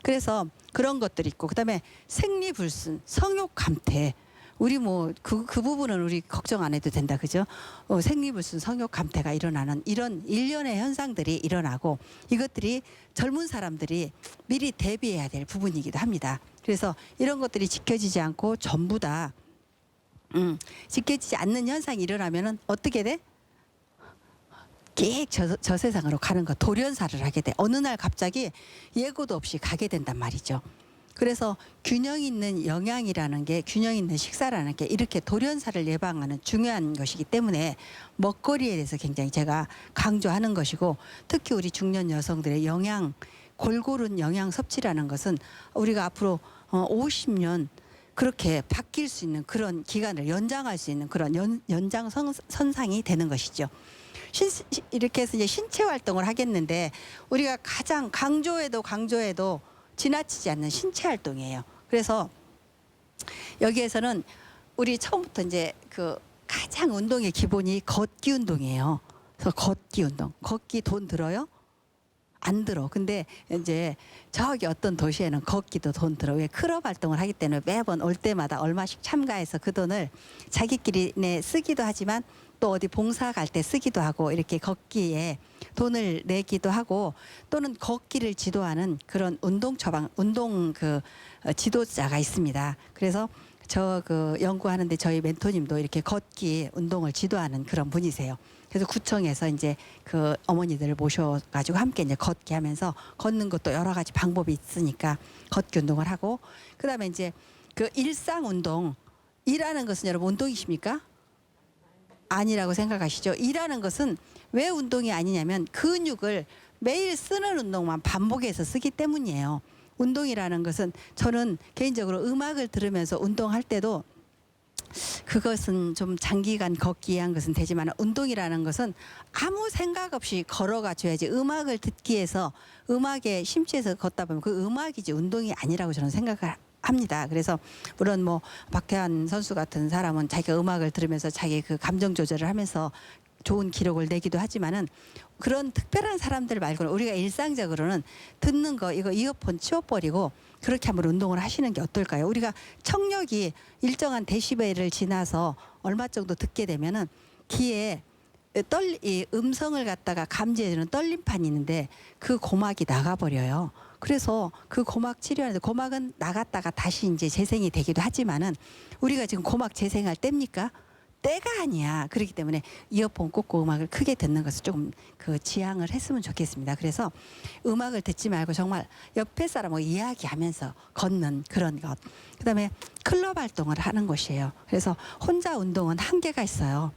그래서 그런 것들이 있고 그다음에 생리불순, 성욕 감퇴. 우리 뭐 그 부분은 우리 걱정 안 해도 된다. 그죠? 생리불순, 성욕 감퇴가 일어나는 이런 일련의 현상들이 일어나고 이것들이 젊은 사람들이 미리 대비해야 될 부분이기도 합니다. 그래서 이런 것들이 지켜지지 않고 전부 다 지켜지지 않는 현상이 일어나면은 어떻게 돼? 계획 저 세상으로 가는 거, 돌연사를 하게 돼. 어느 날 갑자기 예고도 없이 가게 된단 말이죠. 그래서 균형 있는 영양이라는 게, 균형 있는 식사라는 게 이렇게 돌연사를 예방하는 중요한 것이기 때문에 먹거리에 대해서 굉장히 제가 강조하는 것이고, 특히 우리 중년 여성들의 골고른 영양 섭취라는 것은 우리가 앞으로 50년 그렇게 바뀔 수 있는 그런 기간을 연장할 수 있는 그런 연장선상이 되는 것이죠. 이렇게 해서 이제 신체 활동을 하겠는데 우리가 가장 강조해도 지나치지 않는 신체 활동이에요. 그래서 여기에서는 우리 처음부터 이제 가장 운동의 기본이 걷기 운동이에요. 그래서 걷기 운동. 걷기 돈 들어요? 안 들어. 근데 이제 저기 어떤 도시에는 걷기도 돈 들어. 왜? 클럽 활동을 하기 때문에 매번 올 때마다 얼마씩 참가해서 그 돈을 자기끼리 쓰기도 하지만 또 어디 봉사 갈 때 쓰기도 하고 이렇게 걷기에 돈을 내기도 하고 또는 걷기를 지도하는 그런 운동 지도자가 있습니다. 그래서 저 연구하는데 저희 멘토님도 이렇게 걷기 운동을 지도하는 그런 분이세요. 그래서 구청에서 이제 어머니들을 모셔가지고 함께 이제 걷기 하면서 걷는 것도 여러 가지 방법이 있으니까 걷기 운동을 하고 그다음에 이제 일상 운동. 일하는 것은 여러분 운동이십니까? 아니라고 생각하시죠? 일하는 것은 왜 운동이 아니냐면 근육을 매일 쓰는 운동만 반복해서 쓰기 때문이에요. 운동이라는 것은 저는 개인적으로 음악을 들으면서 운동할 때도 그것은 좀 장기간 걷기 위한 것은 되지만 운동이라는 것은 아무 생각 없이 걸어가 줘야지. 음악을 듣기 위해서 음악에 심취해서 걷다 보면 그 음악이지 운동이 아니라고 저는 생각을 합니다. 그래서 물론 뭐 박태환 선수 같은 사람은 자기가 음악을 들으면서 자기 그 감정 조절을 하면서 좋은 기록을 내기도 하지만은 그런 특별한 사람들 말고는 우리가 일상적으로는 듣는 거 이거 이어폰 치워버리고 그렇게 한번 운동을 하시는 게 어떨까요? 우리가 청력이 일정한 데시벨을 지나서 얼마 정도 듣게 되면은 귀에 이 음성을 갖다가 감지해주는 떨림판이 있는데 그 고막이 나가버려요. 그래서 그 고막 치료하는데 고막은 나갔다가 다시 이제 재생이 되기도 하지만은 우리가 지금 고막 재생할 때입니까? 때가 아니야. 그렇기 때문에 이어폰 꽂고 음악을 크게 듣는 것을 조금 그 지양을 했으면 좋겠습니다. 그래서 음악을 듣지 말고 정말 옆에 사람하고 이야기하면서 걷는 그런 것. 그다음에 클럽 활동을 하는 것이에요. 그래서 혼자 운동은 한계가 있어요.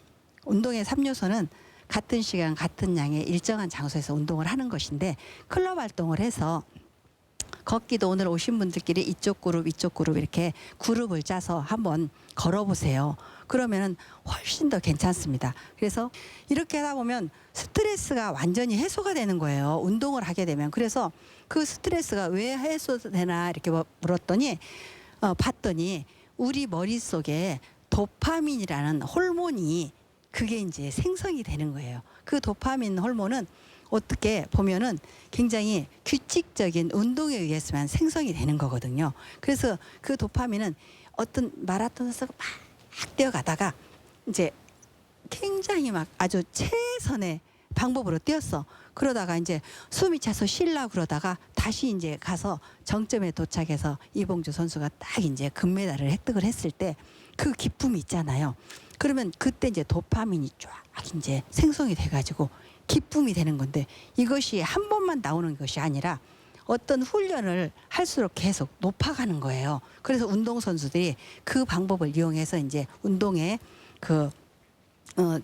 운동의 3요소는 같은 시간 같은 양의 일정한 장소에서 운동을 하는 것인데 클럽 활동을 해서 걷기도 오늘 오신 분들끼리 이쪽 그룹 이렇게 그룹을 짜서 한번 걸어보세요. 그러면은 훨씬 더 괜찮습니다. 그래서 이렇게 하다 보면 스트레스가 완전히 해소가 되는 거예요. 운동을 하게 되면. 그래서 그 스트레스가 왜 해소되나 이렇게 물었더니 봤더니 우리 머릿속에 도파민이라는 호르몬이 그게 이제 생성이 되는 거예요. 그 도파민 호르몬은 어떻게 보면은 굉장히 규칙적인 운동에 의해서만 생성이 되는 거거든요. 그래서 그 도파민은 어떤 마라톤에서 막 뛰어가다가 이제 굉장히 막 아주 최선의 방법으로 뛰었어. 그러다가 이제 숨이 차서 쉬려고 그러다가 다시 이제 가서 정점에 도착해서 이봉주 선수가 딱 이제 금메달을 획득을 했을 때 그 기쁨이 있잖아요. 그러면 그때 이제 도파민이 쫙 이제 생성이 돼가지고 기쁨이 되는 건데 이것이 한 번만 나오는 것이 아니라 어떤 훈련을 할수록 계속 높아가는 거예요. 그래서 운동선수들이 그 방법을 이용해서 이제 운동의 그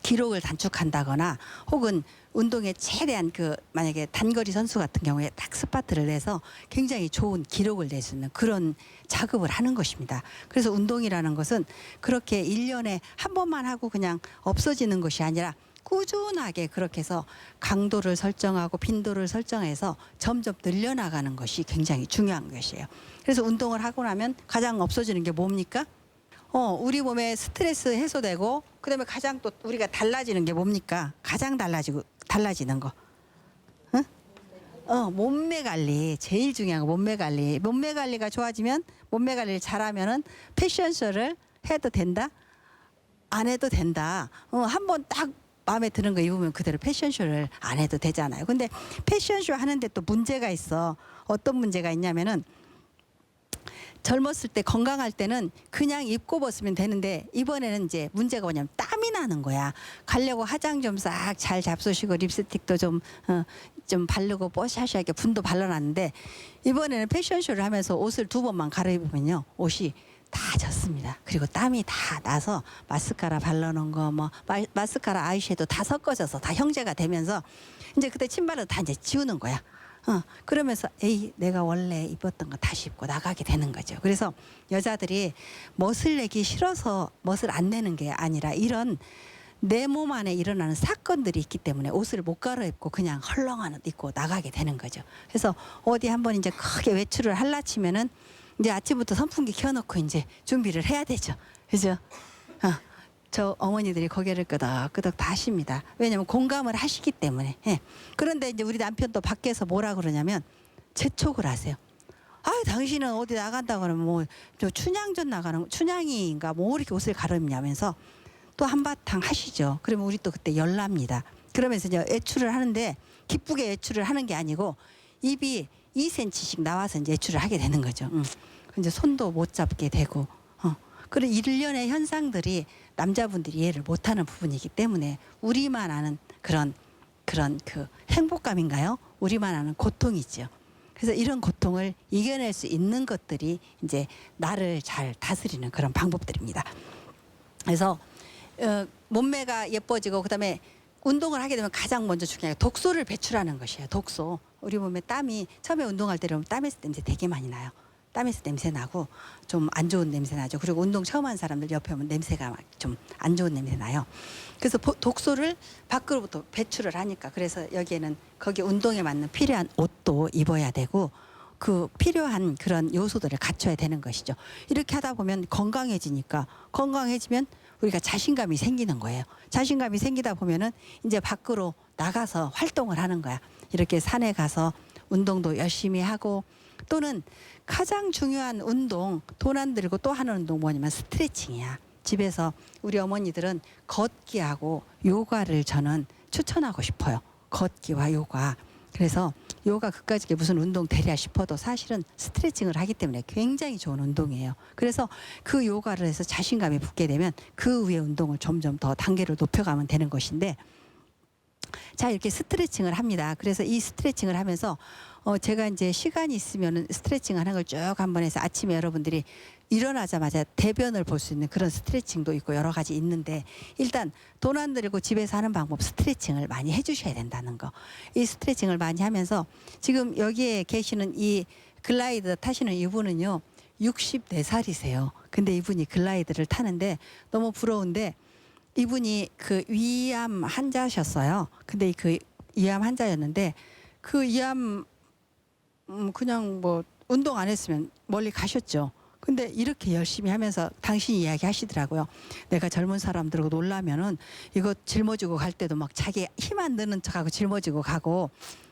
기록을 단축한다거나 혹은 운동에 최대한 그 만약에 단거리 선수 같은 경우에 딱 스파트를 내서 굉장히 좋은 기록을 낼 수 있는 그런 작업을 하는 것입니다. 그래서 운동이라는 것은 그렇게 1년에 한 번만 하고 그냥 없어지는 것이 아니라 꾸준하게 그렇게 해서 강도를 설정하고 빈도를 설정해서 점점 늘려나가는 것이 굉장히 중요한 것이에요. 그래서 운동을 하고 나면 가장 없어지는 게 뭡니까? 우리 몸에 스트레스 해소되고 그다음에 가장 또 우리가 달라지는 게 뭡니까? 가장 달라지는 거. 응? 몸매 관리 제일 중요한 거 몸매 관리. 몸매 관리가 좋아지면 몸매 관리를 잘하면은 패션쇼를 해도 된다? 안 해도 된다. 한번 딱 마음에 드는 거 입으면 그대로 패션쇼를 안 해도 되잖아요. 근데 패션쇼 하는데 또 문제가 있어. 어떤 문제가 있냐면은 젊었을 때 건강할 때는 그냥 입고 벗으면 되는데 이번에는 이제 문제가 뭐냐면 땀이 나는 거야. 가려고 화장 좀 싹 잘 잡수시고 립스틱도 좀 바르고 뽀샤시하게 분도 발라놨는데 이번에는 패션쇼를 하면서 옷을 2번만 갈아입으면요 옷이 다 젖습니다. 그리고 땀이 다 나서 마스카라 발라놓은 거 뭐 마스카라 아이섀도우 다 섞어져서 다 형제가 되면서 이제 그때 신발을 다 이제 지우는 거야. 그러면서 에이 내가 원래 입었던 거 다시 입고 나가게 되는 거죠. 그래서 여자들이 멋을 내기 싫어서 멋을 안 내는 게 아니라 이런 내 몸 안에 일어나는 사건들이 있기 때문에 옷을 못 갈아입고 그냥 헐렁한 옷 입고 나가게 되는 거죠. 그래서 어디 한번 이제 크게 외출을 할라치면은 이제 아침부터 선풍기 켜놓고 이제 준비를 해야 되죠. 그죠? 저 어머니들이 고개를 끄덕끄덕 다 하십니다. 왜냐하면 공감을 하시기 때문에. 예. 그런데 이제 우리 남편도 밖에서 뭐라 그러냐면 재촉을 하세요. 당신은 어디 나간다고 그러면 뭐 저 춘향전 나가는 춘향이인가 뭐 이렇게 옷을 갈아입냐면서 또 한바탕 하시죠. 그러면 우리 또 그때 열납니다. 그러면서 이제 외출을 하는데 기쁘게 외출을 하는 게 아니고 입이 2cm씩 나와서 이제 외출을 하게 되는 거죠. 이제 손도 못 잡게 되고. 그런 일련의 현상들이 남자분들이 이해를 못하는 부분이기 때문에 우리만 아는 그런 그 행복감인가요? 우리만 아는 고통이죠. 그래서 이런 고통을 이겨낼 수 있는 것들이 이제 나를 잘 다스리는 그런 방법들입니다. 그래서 몸매가 예뻐지고 그다음에 운동을 하게 되면 가장 먼저 중요한 게 독소를 배출하는 것이에요. 독소. 우리 몸에 땀이 처음에 운동할 때 보면 땀에서 냄새 되게 많이 나요. 땀에서 냄새 나고 좀 안 좋은 냄새 나죠. 그리고 운동 처음 한 사람들 옆에 오면 냄새가 좀 안 좋은 냄새 나요. 그래서 독소를 밖으로부터 배출을 하니까 그래서 여기에는 거기 운동에 맞는 필요한 옷도 입어야 되고 그 필요한 그런 요소들을 갖춰야 되는 것이죠. 이렇게 하다 보면 건강해지니까 건강해지면 우리가 자신감이 생기는 거예요. 자신감이 생기다 보면은 이제 밖으로 나가서 활동을 하는 거야. 이렇게 산에 가서 운동도 열심히 하고 또는 가장 중요한 운동 돈 안 들고 또 하는 운동 뭐냐면 스트레칭이야. 집에서 우리 어머니들은 걷기하고 요가를 저는 추천하고 싶어요. 걷기와 요가. 그래서 요가 그까짓 게 무슨 운동 되랴 싶어도 사실은 스트레칭을 하기 때문에 굉장히 좋은 운동이에요. 그래서 그 요가를 해서 자신감이 붙게 되면 그 위에 운동을 점점 더 단계를 높여가면 되는 것인데 자 이렇게 스트레칭을 합니다. 그래서 이 스트레칭을 하면서 제가 이제 시간이 있으면 스트레칭 하는 걸 쭉 한번 해서 아침에 여러분들이 일어나자마자 대변을 볼 수 있는 그런 스트레칭도 있고 여러 가지 있는데 일단 돈 안 들고 집에서 하는 방법 스트레칭을 많이 해주셔야 된다는 거. 이 스트레칭을 많이 하면서 지금 여기에 계시는 이 글라이더 타시는 이분은요 64살이세요. 근데 이분이 글라이더를 타는데 너무 부러운데 이분이 그 위암 환자셨어요. 근데 그 위암 환자였는데 그 위암 그냥 뭐 운동 안 했으면 멀리 가셨죠. 근데 이렇게 열심히 하면서 당신이 이야기하시더라고요. 내가 젊은 사람들하고 놀라면은 이거 짊어지고 갈 때도 막 자기 힘 안 드는 척하고 짊어지고 가고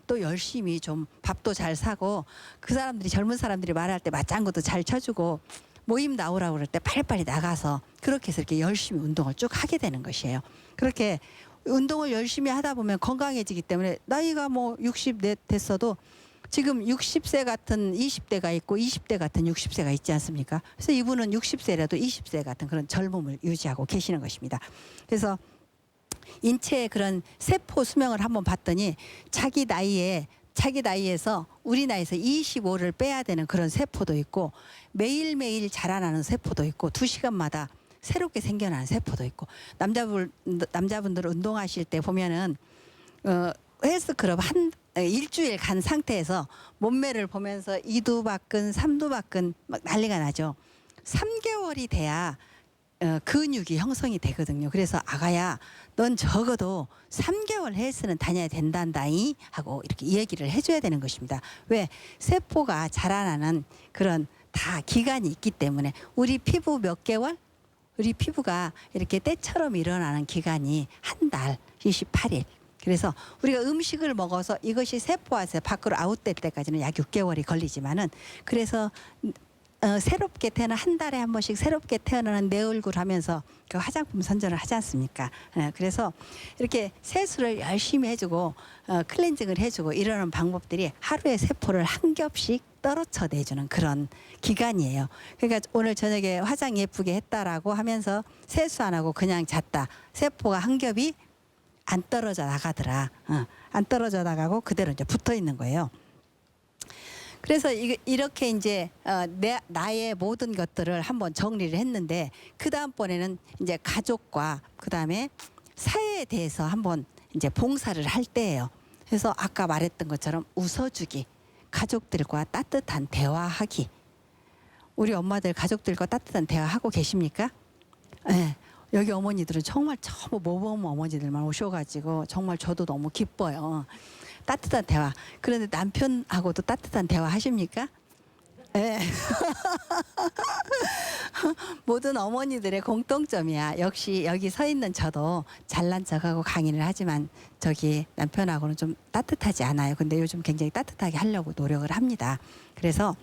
또 열심히 좀 밥도 잘 사고 그 사람들이 젊은 사람들이 말할 때 맞장구도 잘 쳐주고 모임 나오라고 그럴 때 빨리빨리 나가서 그렇게 해서 이렇게 열심히 운동을 쭉 하게 되는 것이에요. 그렇게 운동을 열심히 하다 보면 건강해지기 때문에 나이가 뭐 64 됐어도 지금 60세 같은 20대가 있고 20대 같은 60세가 있지 않습니까? 그래서 이분은 60세라도 20세 같은 그런 젊음을 유지하고 계시는 것입니다. 그래서 인체의 그런 세포 수명을 한번 봤더니 자기 나이에서 우리 나이에서 25를 빼야 되는 그런 세포도 있고 매일매일 자라나는 세포도 있고 2시간마다 새롭게 생겨나는 세포도 있고 남자분들 운동하실 때 보면은 헬스클럽 일주일 간 상태에서 몸매를 보면서 2두박근 3두박근 막 난리가 나죠. 3개월이 돼야 근육이 형성이 되거든요. 그래서 아가야 넌 적어도 3개월 헬스는 다녀야 된단다이 하고 이렇게 얘기를 해줘야 되는 것입니다. 왜? 세포가 자라나는 그런 다 기간이 있기 때문에 우리 피부 몇 개월? 우리 피부가 이렇게 때처럼 일어나는 기간이 한 달 28일. 그래서 우리가 음식을 먹어서 이것이 세포에서 밖으로 아웃될 때까지는 약 6개월이 걸리지만은 그래서 새롭게 태어난 한 달에 한 번씩 새롭게 태어나는 내 얼굴 하면서 그 화장품 선전을 하지 않습니까? 그래서 이렇게 세수를 열심히 해주고 클렌징을 해주고 이러는 방법들이 하루에 세포를 한 겹씩 떨어쳐 내주는 그런 기간이에요. 그러니까 오늘 저녁에 화장 예쁘게 했다라고 하면서 세수 안 하고 그냥 잤다. 세포가 한 겹이 안 떨어져 나가더라. 안 떨어져 나가고 그대로 이제 붙어 있는 거예요. 그래서 이렇게 이제 나의 모든 것들을 한번 정리를 했는데 그 다음번에는 이제 가족과 그 다음에 사회에 대해서 한번 이제 봉사를 할 때예요. 그래서 아까 말했던 것처럼 웃어주기, 가족들과 따뜻한 대화하기. 우리 엄마들 가족들과 따뜻한 대화하고 계십니까? 네. 여기 어머니들은 정말 전부 모범 어머니들만 오셔가지고 정말 저도 너무 기뻐요. 따뜻한 대화. 그런데 남편하고도 따뜻한 대화 하십니까? 네. 모든 어머니들의 공통점이야. 역시 여기 서 있는 저도 잘난 척하고 강의를 하지만 저기 남편하고는 좀 따뜻하지 않아요. 근데 요즘 굉장히 따뜻하게 하려고 노력을 합니다. 그래서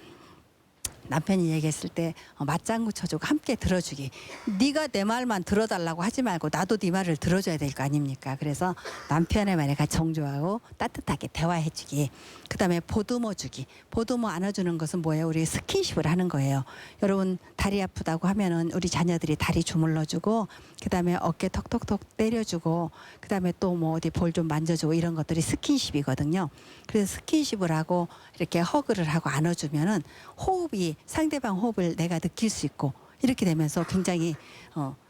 남편이 얘기했을 때 맞장구 쳐주고 함께 들어주기. 네가 내 말만 들어달라고 하지 말고 나도 네 말을 들어줘야 될 거 아닙니까? 그래서 남편의 말에 같이 정조하고 따뜻하게 대화해주기. 그다음에 보듬어 주기. 보듬어 안아주는 것은 뭐예요? 우리 스킨십을 하는 거예요. 여러분 다리 아프다고 하면은 우리 자녀들이 다리 주물러주고 그다음에 어깨 톡톡톡 때려주고 그다음에 또 뭐 어디 볼 좀 만져주고 이런 것들이 스킨십이거든요. 그래서 스킨십을 하고 이렇게 허그를 하고 안아주면은 호흡이 상대방 호흡을 내가 느낄 수 있고 이렇게 되면서 굉장히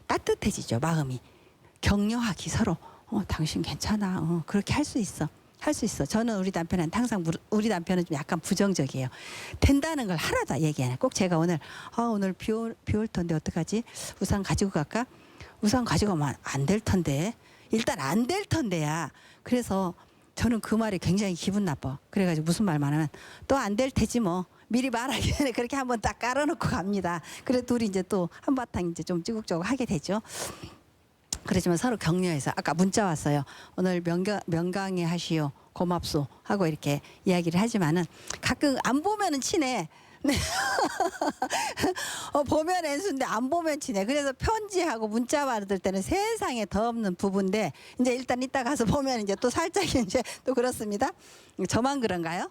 따뜻해지죠. 마음이 격려하기 서로 당신 괜찮아. 그렇게 할 수 있어. 할 수 있어. 저는 우리 남편한테 항상 우리 남편은 좀 약간 부정적이에요. 된다는 걸 하나도 얘기 안 해요. 꼭 제가 오늘 오늘 비 올 텐데 어떡하지? 우산 가지고 갈까? 우산 가지고 가면 안 될 텐데. 일단 안 될 텐데야. 그래서 저는 그 말이 굉장히 기분 나빠. 그래가지고 무슨 말만 하면 또 안 될 테지 뭐. 미리 말하기 전에 그렇게 한번 딱 깔아놓고 갑니다. 그래도 둘이 이제 또 한바탕 이제 좀 찌국찌국 하게 되죠. 그렇지만 서로 격려해서 아까 문자 왔어요. 오늘 명강해 하시오. 고맙소 하고 이렇게 이야기를 하지만은 가끔 안 보면은 친해. 네. 보면 N수인데 안 보면 친해. 그래서 편지하고 문자 받을 때는 세상에 더 없는 부부인데 이제 일단 이따 가서 보면 이제 또 살짝 이제 또 그렇습니다. 저만 그런가요?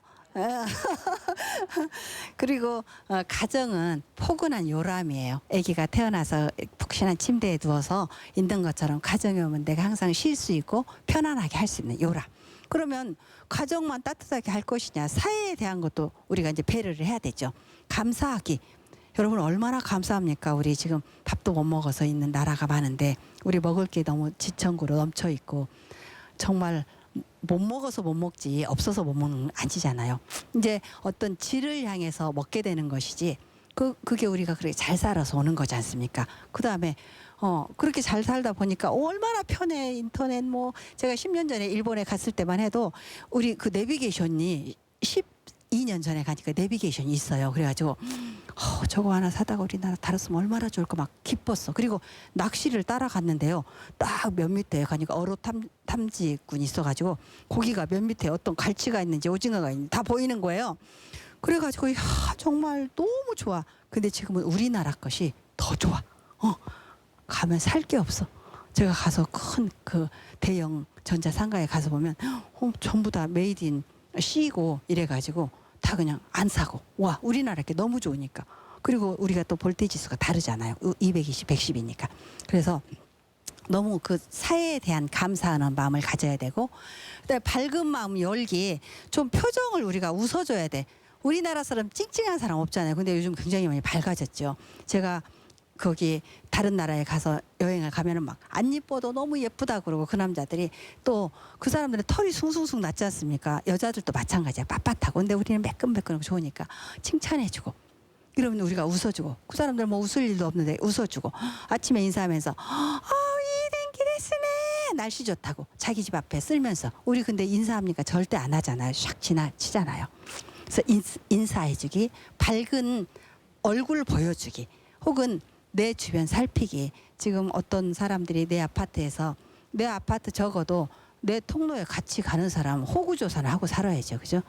그리고 가정은 포근한 요람이에요. 아기가 태어나서 푹신한 침대에 누워서 있는 것처럼 가정에 오면 내가 항상 쉴 수 있고 편안하게 할 수 있는 요람. 그러면 가정만 따뜻하게 할 것이냐, 사회에 대한 것도 우리가 이제 배려를 해야 되죠. 감사하기. 여러분 얼마나 감사합니까? 우리 지금 밥도 못 먹어서 있는 나라가 많은데 우리 먹을 게 너무 지천구로 넘쳐 있고 정말 못 먹어서 못 먹지 없어서 못 먹는 건 아니잖아요. 이제 어떤 질을 향해서 먹게 되는 것이지 그게 우리가 그렇게 잘 살아서 오는 거지 않습니까? 그다음에 그렇게 잘 살다 보니까 얼마나 편해. 인터넷 뭐 제가 10년 전에 일본에 갔을 때만 해도 우리 그 내비게이션이 12년 전에 가니까 내비게이션이 있어요. 그래가지고 저거 하나 사다가 우리나라 달았으면 얼마나 좋을까 막 기뻤어. 그리고 낚시를 따라갔는데요. 딱 몇 밑에 가니까 어로 탐지꾼이 있어가지고 고기가 몇 밑에 어떤 갈치가 있는지 오징어가 있는지 다 보이는 거예요. 그래가지고 정말 너무 좋아. 근데 지금은 우리나라 것이 더 좋아. 가면 살 게 없어. 제가 가서 큰 그 대형 전자상가에 가서 보면 전부 다 메이드 인 C고 이래가지고 다 그냥 안 사고 와 우리나라 게 너무 좋으니까. 그리고 우리가 또 볼트 지수가 다르잖아요. 220, 110이니까. 그래서 너무 그 사회에 대한 감사하는 마음을 가져야 되고 그다음에 밝은 마음 열기 좀 표정을 우리가 웃어줘야 돼. 우리나라 사람 찡찡한 사람 없잖아요. 근데 요즘 굉장히 많이 밝아졌죠. 제가 거기 다른 나라에 가서 여행을 가면은 막 안 예뻐도 너무 예쁘다 그러고 그 남자들이 또 그 사람들은 털이 숭숭숭 났지 않습니까? 여자들도 마찬가지야. 빳빳하고. 근데 우리는 매끈매끈하고 좋으니까 칭찬해주고 이러면 우리가 웃어주고 그 사람들 뭐 웃을 일도 없는데 웃어주고 아침에 인사하면서 이denki 데스네 날씨 좋다고 자기 집 앞에 쓸면서 우리 근데 인사합니까? 절대 안 하잖아요. 샥 지나치잖아요. 그래서 인사해주기 밝은 얼굴 보여주기 혹은 내 주변 살피기. 지금 어떤 사람들이 내 아파트에서 내 아파트 적어도 내 통로에 같이 가는 사람 호구조사는 하고 살아야죠. 그죠?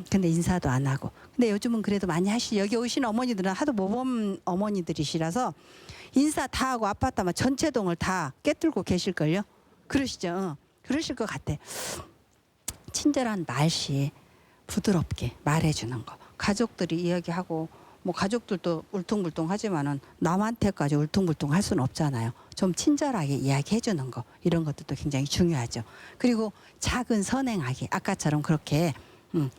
근데 인사도 안 하고. 근데 요즘은 그래도 많이 하시죠. 여기 오신 어머니들은 하도 모범 어머니들이시라서 인사 다 하고 아파트 아마 전체 동을 다 꿰뚫고 계실걸요? 그러시죠? 그러실 것 같아. 친절한 말씨 부드럽게 말해주는 거. 가족들이 이야기하고 뭐 가족들도 울퉁불퉁하지만은 남한테까지 울퉁불퉁 할 수는 없잖아요. 좀 친절하게 이야기해 주는 거 이런 것들도 굉장히 중요하죠. 그리고 작은 선행하기 아까처럼 그렇게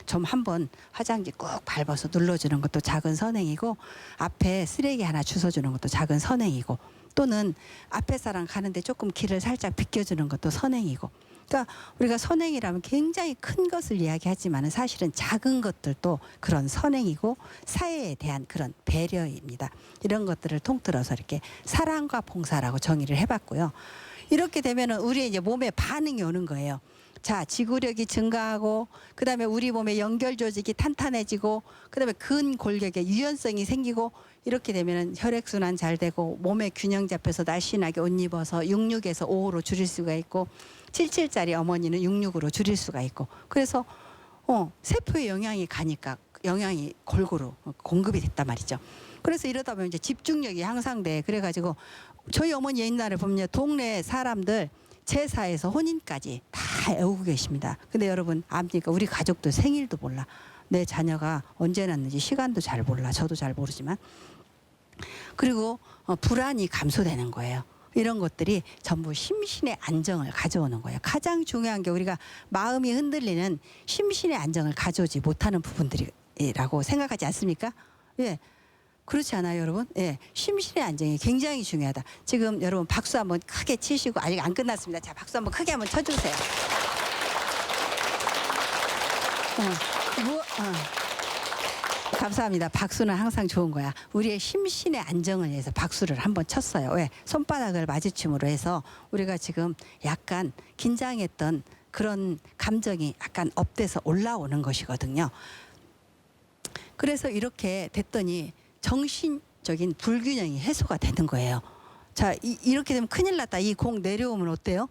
좀 한번 화장지 꾹 밟아서 눌러주는 것도 작은 선행이고 앞에 쓰레기 하나 주워주는 것도 작은 선행이고 또는 앞에 사람 가는데 조금 길을 살짝 비켜주는 것도 선행이고 그러니까 우리가 선행이라면 굉장히 큰 것을 이야기하지만 사실은 작은 것들도 그런 선행이고 사회에 대한 그런 배려입니다. 이런 것들을 통틀어서 이렇게 사랑과 봉사라고 정의를 해봤고요. 이렇게 되면은 우리의 이제 몸에 반응이 오는 거예요. 자, 지구력이 증가하고 그다음에 우리 몸의 연결 조직이 탄탄해지고 그다음에 근골격의 유연성이 생기고 이렇게 되면은 혈액순환 잘 되고 몸에 균형 잡혀서 날씬하게 옷 입어서 66에서 5호로 줄일 수가 있고 77짜리 어머니는 66으로 줄일 수가 있고 그래서 세포에 영양이 가니까 영양이 골고루 공급이 됐단 말이죠. 그래서 이러다 보면 이제 집중력이 향상돼. 그래가지고 저희 어머니 옛날에 보면 동네 사람들 제사에서 혼인까지 다 애우고 계십니다. 근데 여러분 압니까? 우리 가족도 생일도 몰라. 내 자녀가 언제 났는지 시간도 잘 몰라. 저도 잘 모르지만. 그리고 불안이 감소되는 거예요. 이런 것들이 전부 심신의 안정을 가져오는 거예요. 가장 중요한 게 우리가 마음이 흔들리는 심신의 안정을 가져오지 못하는 부분들이라고 생각하지 않습니까? 예. 그렇지 않아요, 여러분? 예, 심신의 안정이 굉장히 중요하다. 지금 여러분 박수 한번 크게 치시고 아직 안 끝났습니다. 자, 박수 한번 크게 한번 쳐주세요. 감사합니다. 박수는 항상 좋은 거야. 우리의 심신의 안정을 위해서 박수를 한번 쳤어요. 왜? 손바닥을 마주침으로 해서 우리가 지금 약간 긴장했던 그런 감정이 약간 업돼서 올라오는 것이거든요. 그래서 이렇게 됐더니 정신적인 불균형이 해소가 되는 거예요. 자, 이렇게 되면 큰일 났다. 이 공 내려오면 어때요?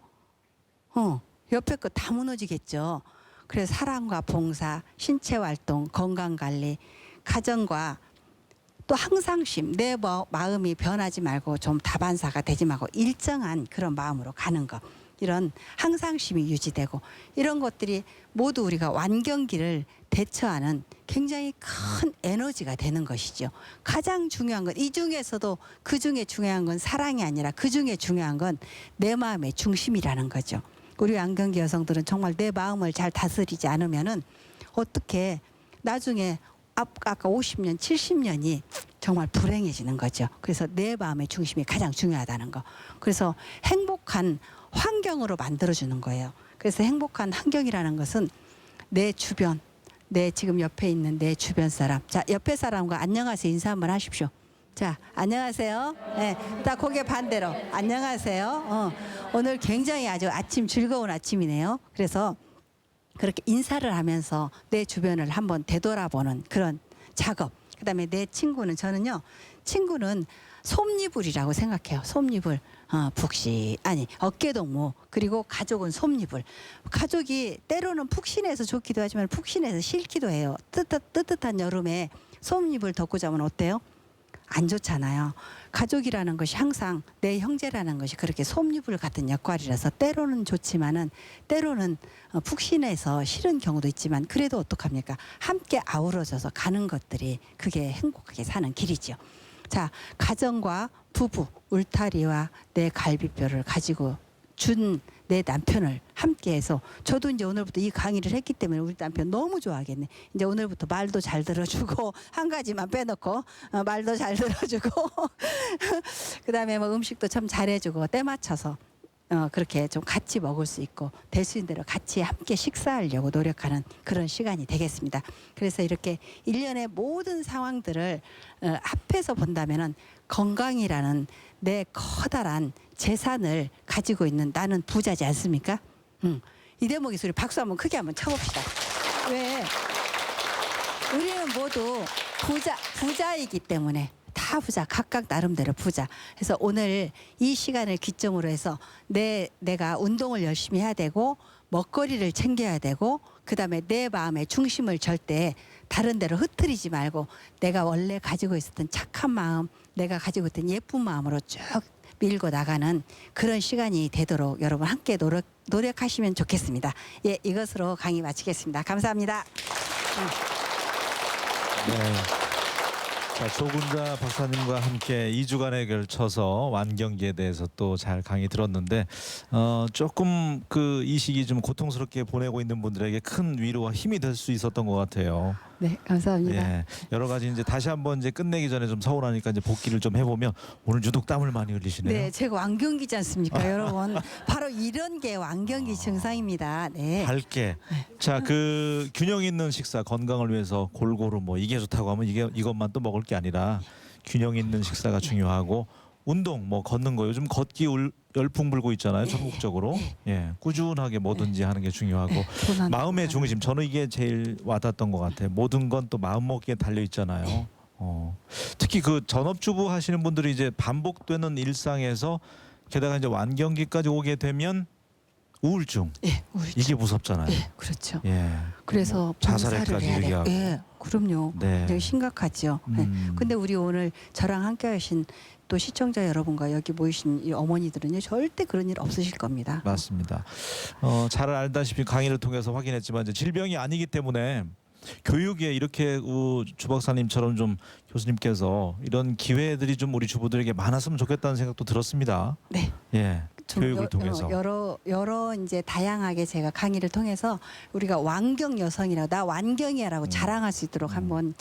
옆에 거 다 무너지겠죠. 그래서 사랑과 봉사, 신체 활동, 건강 관리, 가정과 또 항상심, 내 마음이 변하지 말고 좀 다반사가 되지 말고 일정한 그런 마음으로 가는 것. 이런 항상심이 유지되고 이런 것들이 모두 우리가 완경기를 대처하는 굉장히 큰 에너지가 되는 것이죠. 가장 중요한 건 이 중에서도 그 중에 중요한 건 사랑이 아니라 그 중에 중요한 건 내 마음의 중심이라는 거죠. 우리 완경기 여성들은 정말 내 마음을 잘 다스리지 않으면은 어떻게 나중에 아까 50년, 70년이 정말 불행해지는 거죠. 그래서 내 마음의 중심이 가장 중요하다는 거. 그래서 행복한 환경으로 만들어주는 거예요. 그래서 행복한 환경이라는 것은 내 주변, 내 지금 옆에 있는 내 주변 사람. 자, 옆에 사람과 안녕하세요 인사 한번 하십시오. 자, 안녕하세요. 네, 딱 고개 반대로 안녕하세요. 오늘 굉장히 아주 아침 즐거운 아침이네요. 그래서 그렇게 인사를 하면서 내 주변을 한번 되돌아보는 그런 작업. 그다음에 내 친구는 저는요. 친구는 솜니불이라고 생각해요. 솜니불. 푹신 아니 어깨동무. 그리고 가족은 솜니불. 가족이 때로는 푹신해서 좋기도 하지만 푹신해서 싫기도 해요. 뜨뜻한 여름에 솜니불 덮고 자면 어때요? 안 좋잖아요. 가족이라는 것이 항상 내 형제라는 것이 그렇게 솜니불 같은 역할이라서 때로는 좋지만은 때로는 푹신해서 싫은 경우도 있지만 그래도 어떡합니까? 함께 아우러져서 가는 것들이 그게 행복하게 사는 길이죠. 자, 가정과 부부, 울타리와 내 갈비뼈를 가지고 준 내 남편을 함께해서 저도 이제 오늘부터 이 강의를 했기 때문에 우리 남편 너무 좋아하겠네. 이제 오늘부터 말도 잘 들어주고 한 가지만 빼놓고 말도 잘 들어주고 그다음에 뭐 음식도 참 잘해주고 때 맞춰서 그렇게 좀 같이 먹을 수 있고 될 수 있는 대로 같이 함께 식사하려고 노력하는 그런 시간이 되겠습니다. 그래서 이렇게 일련의 모든 상황들을 앞에서 본다면은 건강이라는 내 커다란 재산을 가지고 있는 나는 부자지 않습니까? 이 대목에 소리 박수 한번 크게 한번 쳐봅시다. 왜? 우리는 모두 부자이기 때문에 다 부자, 각각 나름대로 부자. 그래서 오늘 이 시간을 기점으로 해서 내가 운동을 열심히 해야 되고 먹거리를 챙겨야 되고 그다음에 내 마음의 중심을 절대 다른 데로 흐트리지 말고 내가 원래 가지고 있었던 착한 마음, 내가 가지고 있던 예쁜 마음으로 쭉 밀고 나가는 그런 시간이 되도록 여러분 함께 노력하시면 좋겠습니다. 예, 이것으로 강의 마치겠습니다. 감사합니다. 네. 자, 조군자 박사님과 함께 2주간에 걸쳐서 완경기에 대해서 또 잘 강의 들었는데 조금 이 시기 좀 고통스럽게 보내고 있는 분들에게 큰 위로와 힘이 될 수 있었던 것 같아요. 네, 감사합니다. 예, 여러 가지 이제 다시 한번 이제 끝내기 전에 좀 서운하니까 이제 복귀를 좀 해보면 오늘 유독 땀을 많이 흘리시네요. 네, 제가 완경기지 않습니까, 여러분? 바로 이런 게 완경기 증상입니다. 네. 밝게. 자, 균형 있는 식사, 건강을 위해서 골고루 뭐 이게 좋다고 하면 이것만 또 먹을 게 아니라 균형 있는 식사가 중요하고 운동, 뭐 걷는 거 요즘 걷기 열풍 불고 있잖아요, 전국적으로. 예, 꾸준하게 뭐든지 하는 게 중요하고 마음의 중심. 저는 이게 제일 와닿았던 것 같아요. 모든 건 또 마음 먹기에 달려 있잖아요. 특히 전업주부 하시는 분들이 이제 반복되는 일상에서 게다가 이제 완경기까지 오게 되면 우울증. 예, 우울증. 이게 무섭잖아요. 예, 그렇죠. 예. 그래서 자살에까지 해야 돼요. 얘기하고. 예, 그럼요. 네. 굉장히 심각하죠. 네. 근데 우리 오늘 저랑 함께하신 또 시청자 여러분과 여기 모이신 이 어머니들은요 절대 그런 일 없으실 겁니다. 맞습니다. 잘 알다시피 강의를 통해서 확인했지만 이제 질병이 아니기 때문에 교육에 이렇게 주 박사님처럼 좀 교수님께서 이런 기회들이 좀 우리 주부들에게 많았으면 좋겠다는 생각도 들었습니다. 네. 예. 좀 교육을 통해서. 여러 이제 다양하게 제가 강의를 통해서 우리가 완경 여성이라 나 완경이야라고 자랑할 수 있도록 한번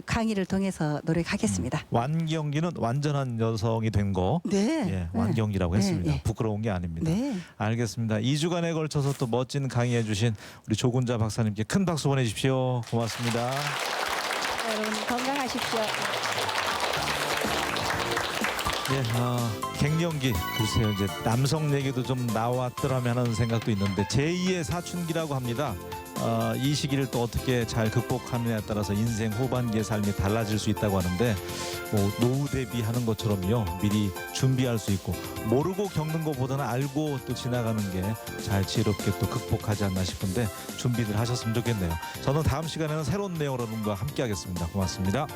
강의를 통해서 노력하겠습니다. 완경기는 완전한 여성이 된 거. 네. 예, 완경기라고 네, 했습니다. 네. 부끄러운 게 아닙니다. 네. 알겠습니다. 2주간에 걸쳐서 또 멋진 강의해 주신 우리 조군자 박사님께 큰 박수 보내주십시오. 고맙습니다. 여러분 건강하십시오. 예, 갱년기 글쎄요 이제 남성 얘기도 좀 나왔더라면 하는 생각도 있는데 제2의 사춘기라고 합니다. 이 시기를 또 어떻게 잘 극복하느냐에 따라서 인생 후반기의 삶이 달라질 수 있다고 하는데 뭐 노후 대비하는 것처럼요 미리 준비할 수 있고 모르고 겪는 것보다는 알고 또 지나가는 게 잘 지혜롭게 또 극복하지 않나 싶은데 준비들 하셨으면 좋겠네요. 저는 다음 시간에는 새로운 내용으로 여러분과 함께하겠습니다. 고맙습니다.